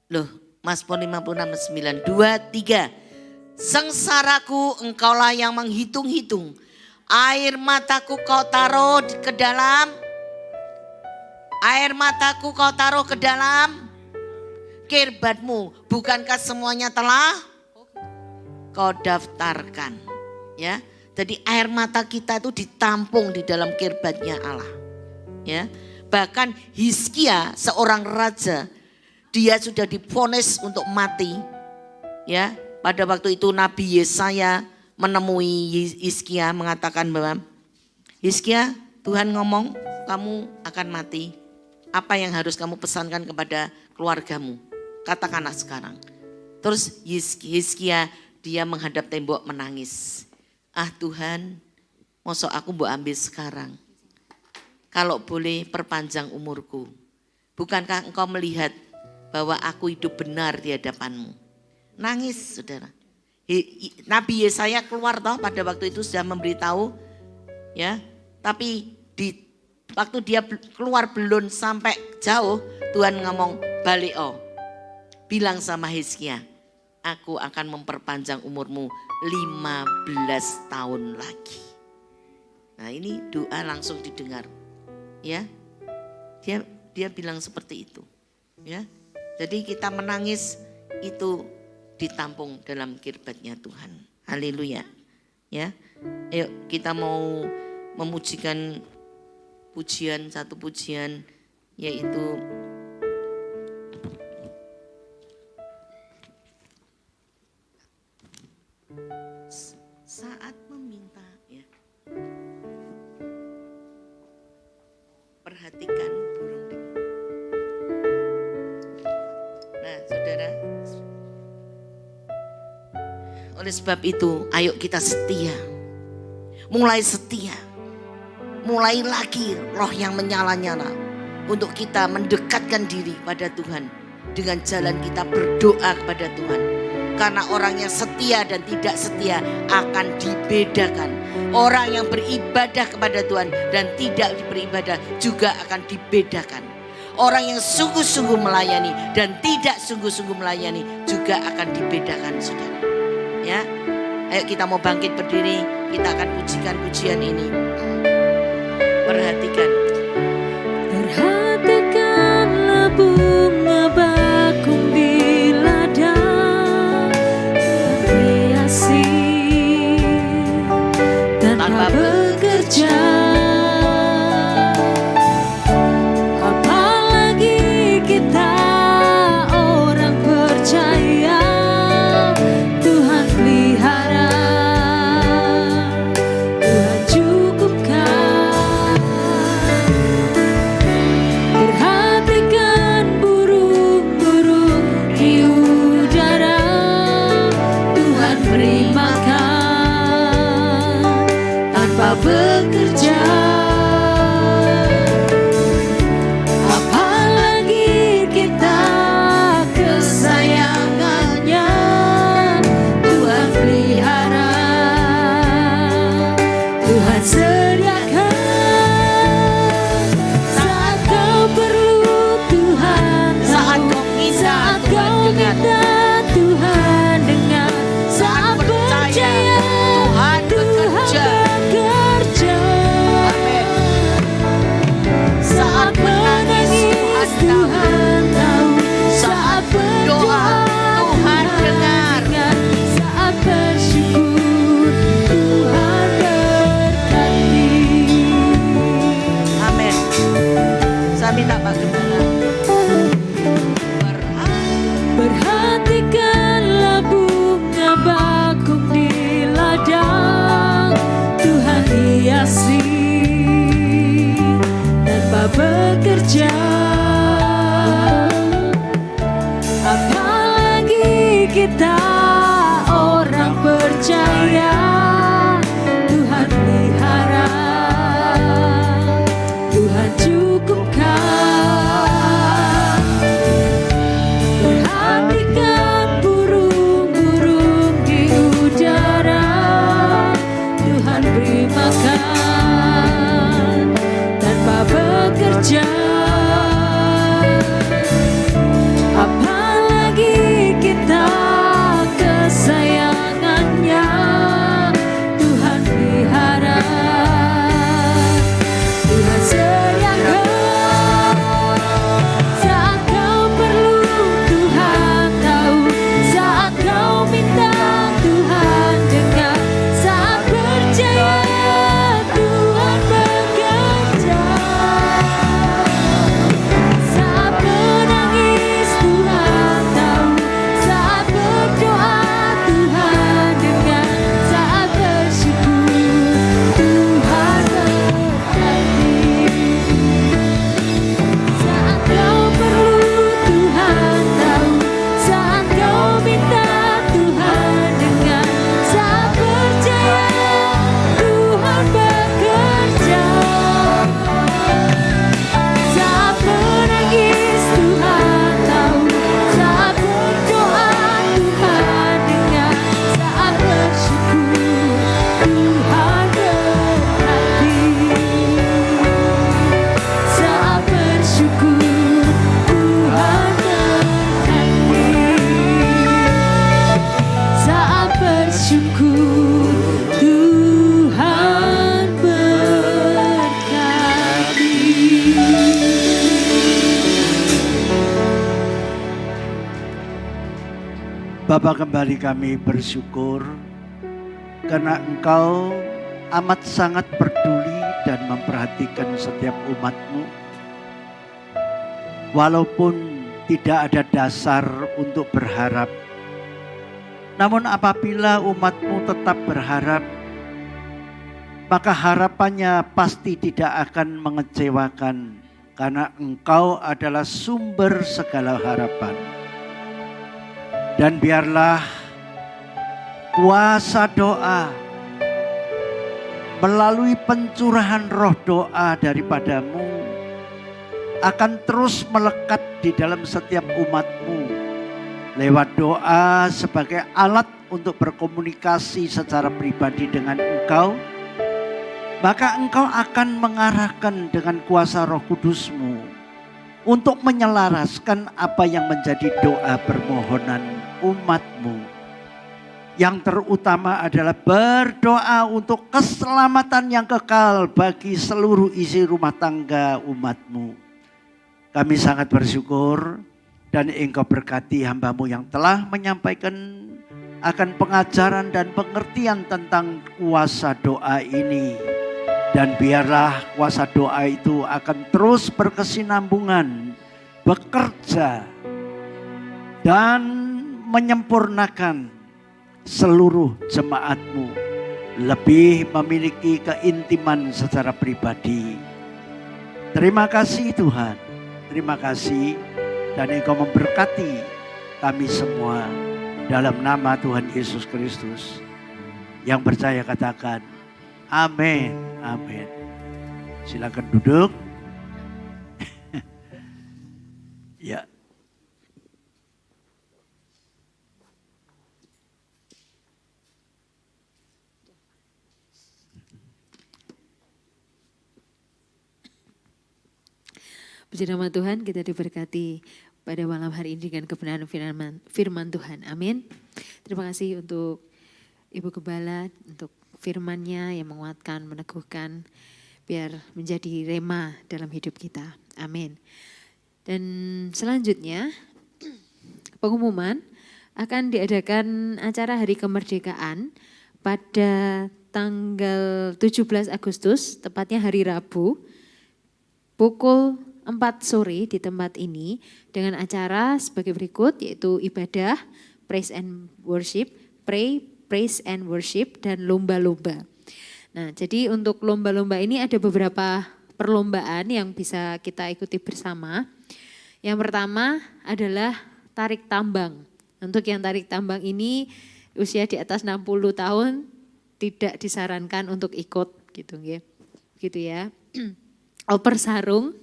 [SPEAKER 3] loh, Mazmur 56 ayat 9. 2, 3. Sengsaraku engkaulah yang menghitung-hitung. Air mataku kau taruh ke dalam. Air mataku kau taruh ke dalam kirbatmu. Bukankah semuanya telah kau daftarkan? Ya, jadi air mata kita itu ditampung di dalam kirbatnya Allah. Ya, bahkan Hizkia seorang raja, dia sudah divonis untuk mati. Ya, pada waktu itu Nabi Yesaya menemui Hizkia mengatakan bahwa Hizkia, Tuhan ngomong kamu akan mati. Apa yang harus kamu pesankan kepada keluargamu? Katakanlah sekarang. Terus Hizkia dia menghadap tembok menangis. Ah Tuhan, mosok aku mbok ambil sekarang. Kalau boleh perpanjang umurku. Bukankah engkau melihat bahwa aku hidup benar di hadapanmu? Nangis, saudara. Nabi Yesaya keluar toh pada waktu itu sudah memberitahu, ya. Tapi waktu dia keluar belum sampai jauh, Tuhan ngomong balik bilang sama Hizkia, aku akan memperpanjang umurmu 15 tahun lagi. Nah ini doa langsung didengar, ya. Dia bilang seperti itu, ya. Jadi kita menangis itu ditampung dalam kirbatnya Tuhan. Haleluya. Ya. Ayo kita mau memujikan satu pujian yaitu saat meminta ya. Perhatikan burung. Nah, saudara, oleh sebab itu, ayo kita setia. Mulai setia. Mulai lagi roh yang menyala-nyala untuk kita mendekatkan diri pada Tuhan dengan jalan kita berdoa kepada Tuhan. Karena orang yang setia dan tidak setia akan dibedakan. Orang yang beribadah kepada Tuhan dan tidak beribadah juga akan dibedakan. Orang yang sungguh-sungguh melayani dan tidak sungguh-sungguh melayani juga akan dibedakan, saudara. Ya, ayo kita mau bangkit berdiri, kita akan pujikan pujian ini. Perhatikan.
[SPEAKER 2] Perhatikanlah bunga bakung di ladang, hiasi tanpa bekerja. Apalagi kita orang percaya, Tuhan pelihara, Tuhan cukupkan. Perhatikan burung-burung di udara, Tuhan beri makan tanpa bekerja. Apalagi kita kesayangannya, Tuhan pelihara, Tuhan sediakan. Saat kau perlu Tuhan
[SPEAKER 3] Saat
[SPEAKER 2] tahu,
[SPEAKER 3] kau minta,
[SPEAKER 2] saat
[SPEAKER 3] Tuhan
[SPEAKER 2] kau
[SPEAKER 3] dengar.
[SPEAKER 2] minta Tuhan dengar, saat
[SPEAKER 3] percaya,
[SPEAKER 2] percaya
[SPEAKER 3] Tuhan bekerja.
[SPEAKER 2] bekerja.
[SPEAKER 3] Amin.
[SPEAKER 2] Saat menangis Tuhan tahu, saat berdoa
[SPEAKER 3] Tuhan dengar.
[SPEAKER 2] saat bersyukur Tuhan berkati.
[SPEAKER 3] Amin. Saya minta Pak Gembala.
[SPEAKER 2] Perhatikanlah bunga bakung di ladang, Tuhan hiasi tanpa bekerja. Apalagi kita orang percaya, Tuhan pelihara, Tuhan cukupkan. Perhatikan burung-burung di udara, Tuhan beri makan tanpa bekerja. Apalagi kita kesayangannya, Tuhan pelihara, Tuhan sediakan. Saat kau perlu Tuhan tahu, saat kau minta Tuhan dengar, saat percaya Tuhan bekerja. Saat menangis Tuhan tahu, saat berdoa Tuhan dengar, saat bersyukur Tuhan berkati. Saat kau perlu Tuhan tahu, saat kau minta Tuhan dengar, saat percaya Tuhan bekerja. Saat menangis Tuhan tahu, saat berdoa Tuhan dengar, saat bersyukur Tuhan berkati. Saat bersyukur Tuhan berkati. Saat bersyukur Tuhan berkati.
[SPEAKER 4] Bapa, kembali kami bersyukur karena Engkau amat sangat peduli dan memperhatikan setiap umat-Mu. Walaupun tidak ada dasar untuk berharap, Namun apabila umatmu tetap berharap, maka harapannya pasti tidak akan mengecewakan, karena Engkau adalah sumber segala harapan. Dan biarlah kuasa doa melalui pencurahan roh doa daripadamu akan terus melekat di dalam setiap umatmu lewat doa sebagai alat untuk berkomunikasi secara pribadi dengan Engkau. Maka Engkau akan mengarahkan dengan kuasa Roh Kudus-Mu untuk menyelaraskan apa yang menjadi doa permohonan umat-Mu. Yang terutama adalah berdoa untuk keselamatan yang kekal bagi seluruh isi rumah tangga umat-Mu. Kami sangat bersyukur dan Engkau berkati hamba-Mu yang telah menyampaikan akan pengajaran dan pengertian tentang kuasa doa ini. Dan biarlah kuasa doa itu akan terus berkesinambungan, bekerja dan menyempurnakan seluruh jemaat-Mu lebih memiliki keintiman secara pribadi. Terima kasih Tuhan, terima kasih, dan Engkau memberkati kami semua dalam nama Tuhan Yesus Kristus. Yang percaya katakan amin, amin. Silakan duduk. Ya.
[SPEAKER 1] Puji nama Tuhan, kita diberkati pada malam hari ini dengan kebenaran firman Tuhan. Amin. Terima kasih untuk Ibu Gembala, untuk firman-Nya yang menguatkan, meneguhkan, biar menjadi rema dalam hidup kita. Amin. Dan selanjutnya, pengumuman akan diadakan acara Hari Kemerdekaan pada tanggal 17 Agustus, tepatnya hari Rabu, pukul 4 sore di tempat ini dengan acara sebagai berikut, yaitu ibadah, praise and worship, praise and worship, dan lomba-lomba. Nah, jadi untuk lomba-lomba ini ada beberapa perlombaan yang bisa kita ikuti bersama. Yang pertama adalah tarik tambang. Untuk yang tarik tambang ini usia di atas 60 tahun tidak disarankan untuk ikut gitu ya. Gitu ya. Oper sarung.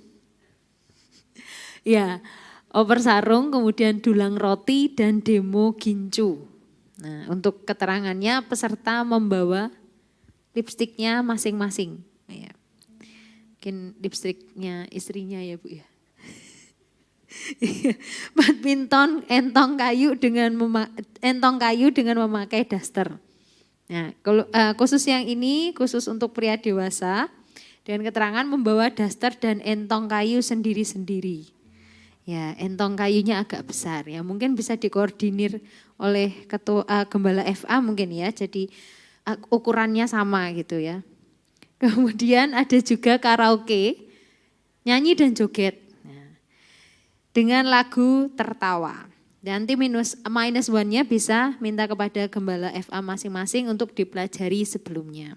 [SPEAKER 1] Ya, oper sarung, kemudian dulang roti dan demo gincu. Nah, untuk keterangannya peserta membawa lipstiknya masing-masing. Ya. Mungkin lipstiknya istrinya ya Bu ya. Badminton entong kayu dengan memakai daster. Nah, khusus yang ini khusus untuk pria dewasa dengan keterangan membawa daster dan entong kayu sendiri-sendiri. Ya, entong kayunya agak besar ya, mungkin bisa dikoordinir oleh ketua Gembala FA mungkin ya, jadi ukurannya sama gitu ya. Kemudian ada juga karaoke, nyanyi dan joget dengan lagu Tertawa. Nanti minus one-nya bisa minta kepada Gembala FA masing-masing untuk dipelajari sebelumnya.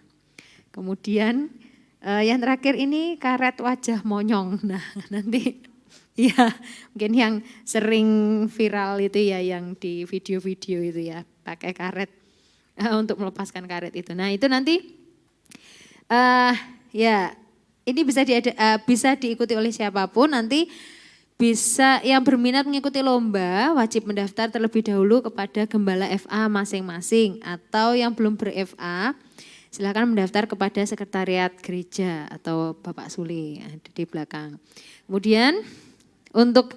[SPEAKER 1] Kemudian yang terakhir ini karet wajah monyong. Nah, nanti ya, mungkin yang sering viral itu ya, yang di video-video itu ya, pakai karet untuk melepaskan karet itu. Nah itu nanti ya ini bisa diikuti oleh siapapun. Nanti bisa yang berminat mengikuti lomba wajib mendaftar terlebih dahulu kepada Gembala FA masing-masing, atau yang belum ber-FA silakan mendaftar kepada sekretariat gereja atau Bapak Sule ada di belakang. Kemudian untuk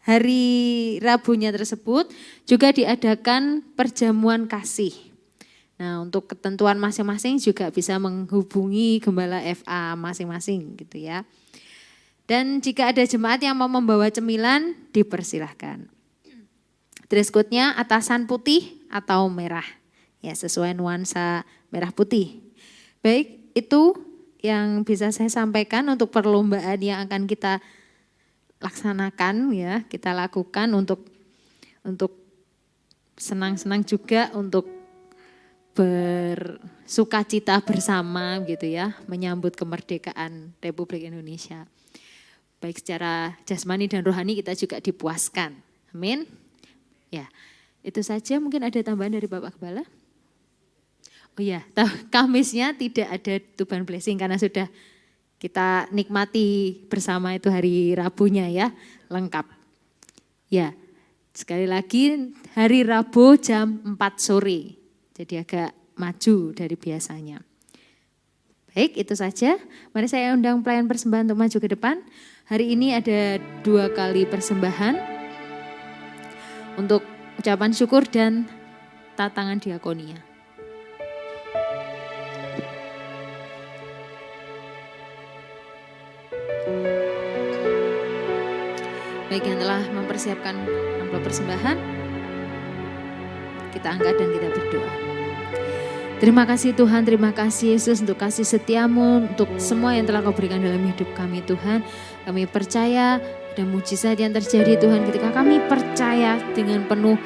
[SPEAKER 1] hari Rabunya tersebut juga diadakan perjamuan kasih. Nah, untuk ketentuan masing-masing juga bisa menghubungi Gembala FA masing-masing gitu ya. Dan jika ada jemaat yang mau membawa cemilan, dipersilahkan. Dress code-nya atasan putih atau merah. Ya, sesuai nuansa merah putih. Baik, itu yang bisa saya sampaikan untuk perlombaan yang akan kita laksanakan ya, kita lakukan untuk senang-senang juga untuk bersukacita bersama gitu ya, menyambut kemerdekaan Republik Indonesia. Baik secara jasmani dan rohani kita juga dipuaskan. Amin. Ya, itu saja. Mungkin ada tambahan dari Bapak Gembala? Oh iya, Kamisnya tidak ada Tuban Blessing karena sudah kita nikmati bersama itu hari Rabunya ya, lengkap. Ya, sekali lagi hari Rabu jam 4 sore. Jadi agak maju dari biasanya. Baik, itu saja. Mari saya undang pelayan persembahan untuk maju ke depan. Hari ini ada 2 kali persembahan untuk ucapan syukur dan tatangan diakonia. Baik, yang telah mempersiapkan amplop persembahan, kita angkat dan kita berdoa. Terima kasih Tuhan, terima kasih Yesus untuk kasih setiamu, untuk semua yang telah kau berikan dalam hidup kami Tuhan. Kami percaya ada mujizat yang terjadi Tuhan ketika kami percaya dengan penuh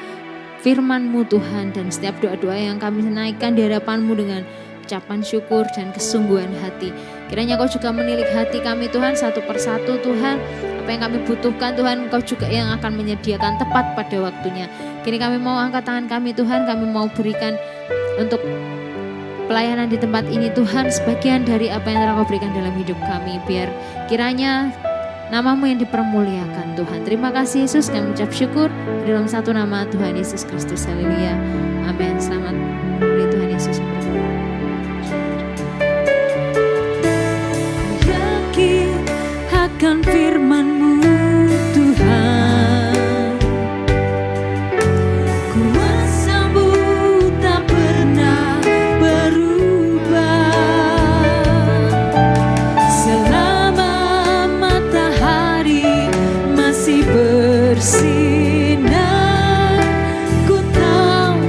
[SPEAKER 1] firman-Mu Tuhan. Dan setiap doa-doa yang kami naikkan di hadapan-Mu dengan ucapan syukur dan kesungguhan hati. Kiranya kau juga menilik hati kami Tuhan satu persatu Tuhan. Apa yang kami butuhkan Tuhan, Kau juga yang akan menyediakan tepat pada waktunya. Kini kami mau angkat tangan kami Tuhan, kami mau berikan untuk pelayanan di tempat ini Tuhan, sebagian dari apa yang telah Kau berikan dalam hidup kami. Biar kiranya nama-Mu yang dipermuliakan Tuhan. Terima kasih Yesus, kami ucap syukur dalam satu nama Tuhan Yesus Kristus. Haleluya. Amin. Selamat hari Tuhan Yesus.
[SPEAKER 2] Yakin akan firman-Mu Tuhan, kuasa-Mu tak pernah berubah. Selama matahari masih bersinar, ku tahu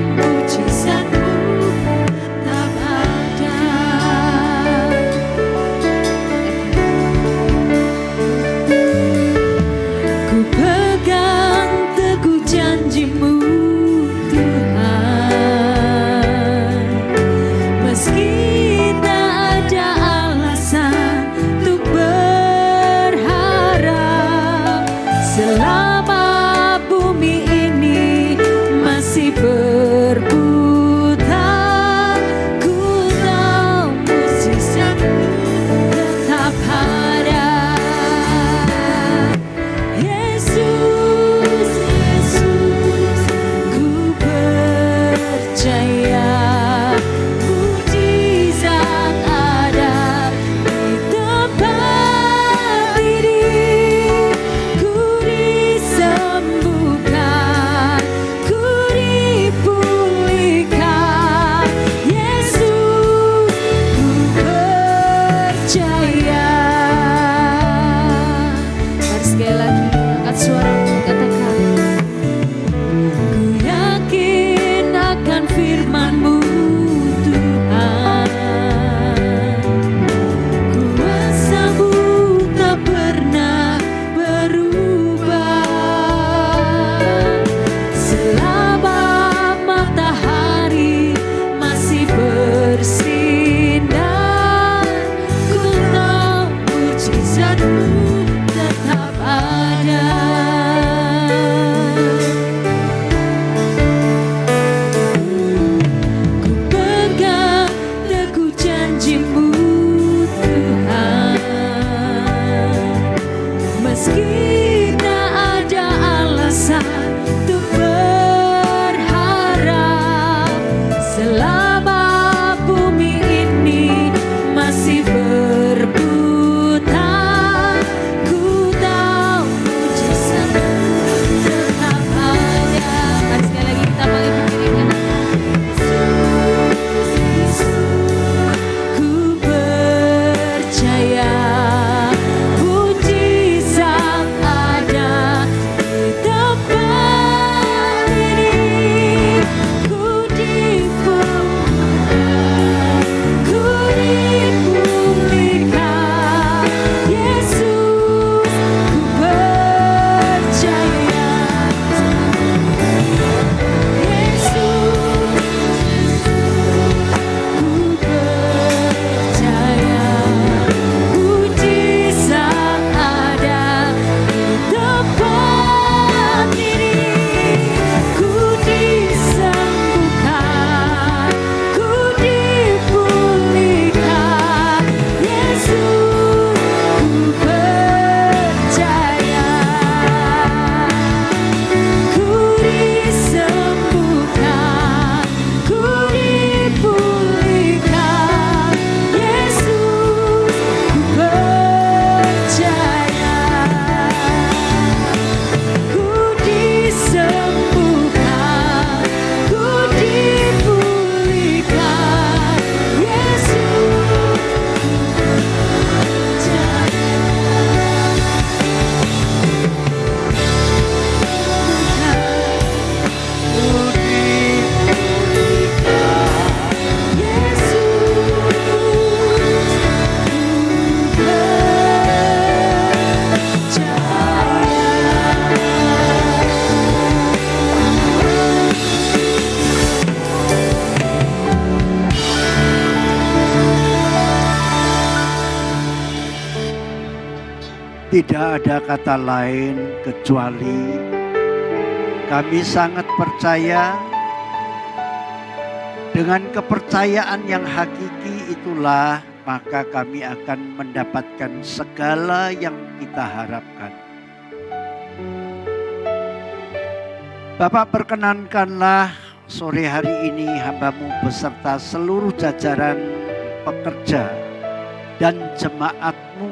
[SPEAKER 4] Tidak ada kata lain kecuali kami sangat percaya. Dengan kepercayaan yang hakiki itulah maka kami akan mendapatkan segala yang kita harapkan. Bapak, perkenankanlah sore hari ini hamba-Mu beserta seluruh jajaran pekerja dan jemaat-Mu,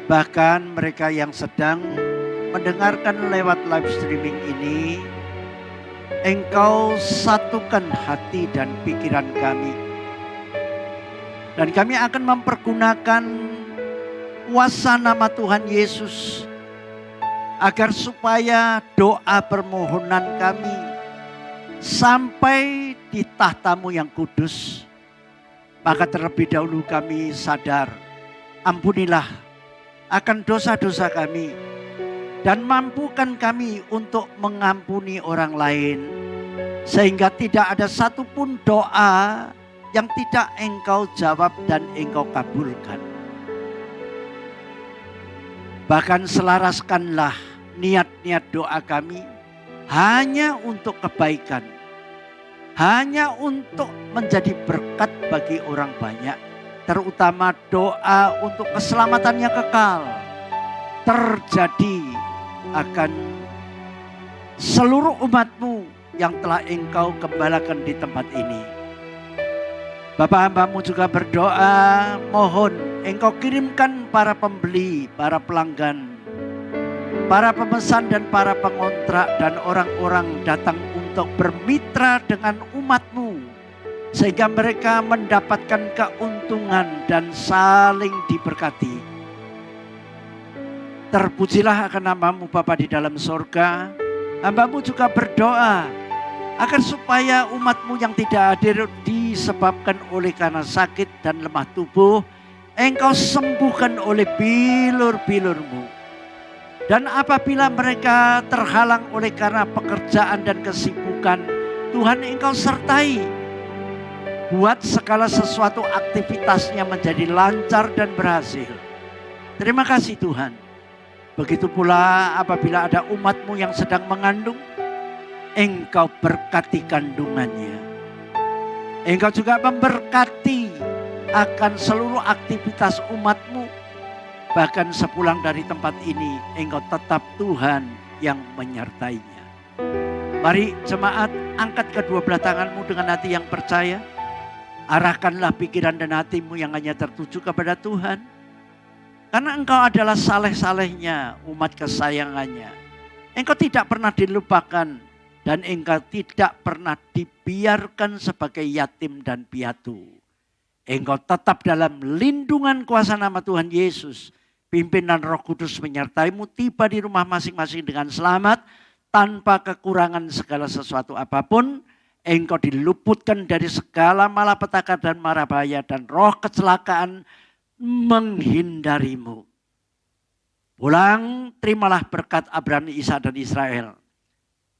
[SPEAKER 4] bahkan mereka yang sedang mendengarkan lewat live streaming ini, Engkau satukan hati dan pikiran kami. Dan kami akan mempergunakan kuasa nama Tuhan Yesus agar supaya doa permohonan kami sampai di tahta-Mu yang kudus. Maka terlebih dahulu kami sadar, ampunilah akan dosa-dosa kami dan mampukan kami untuk mengampuni orang lain, sehingga tidak ada satupun doa yang tidak Engkau jawab dan Engkau kabulkan. Bahkan selaraskanlah niat-niat doa kami hanya untuk kebaikan, hanya untuk menjadi berkat bagi orang banyak, terutama doa untuk keselamatan yang kekal terjadi akan seluruh umat-Mu yang telah Engkau gembalakan di tempat ini. Bapak, hamba-Mu juga berdoa, mohon Engkau kirimkan para pembeli, para pelanggan, para pemesan dan para pengontrak dan orang-orang datang untuk bermitra dengan umat-Mu, sehingga mereka mendapatkan keuntungan dan saling diberkati. Terpujilah akan nama-Mu Bapa di dalam sorga. Hamba-Mu juga berdoa agar supaya umat-Mu yang tidak hadir disebabkan oleh karena sakit dan lemah tubuh, Engkau sembuhkan oleh bilur-bilur-Mu. Dan apabila mereka terhalang oleh karena pekerjaan dan kesibukan, Tuhan Engkau sertai. Buat segala sesuatu aktivitasnya menjadi lancar dan berhasil. Terima kasih Tuhan. Begitu pula apabila ada umat-Mu yang sedang mengandung, Engkau berkati kandungannya. Engkau juga memberkati akan seluruh aktivitas umat-Mu. Bahkan sepulang dari tempat ini, Engkau tetap Tuhan yang menyertainya. Mari jemaat, angkat kedua belah tanganmu dengan hati yang percaya. Arahkanlah pikiran dan hatimu yang hanya tertuju kepada Tuhan. Karena Engkau adalah saleh-salehnya, umat kesayangannya. Engkau tidak pernah dilupakan dan Engkau tidak pernah dibiarkan sebagai yatim dan piatu. Engkau tetap dalam lindungan kuasa nama Tuhan Yesus. Pimpinan Roh Kudus menyertaimu, tiba di rumah masing-masing dengan selamat, tanpa kekurangan segala sesuatu apapun. Engkau diluputkan dari segala malapetaka dan mara bahaya, dan roh kecelakaan menghindarimu. Pulang, terimalah berkat Abraham, Ishak dan Israel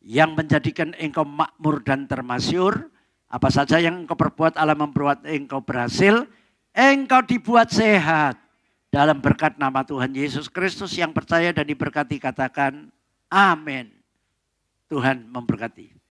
[SPEAKER 4] yang menjadikan engkau makmur dan termasyur. Apa saja yang engkau perbuat, Allah membuat engkau berhasil. Engkau dibuat sehat dalam berkat nama Tuhan Yesus Kristus. Yang percaya dan diberkati katakan amin. Tuhan memberkati.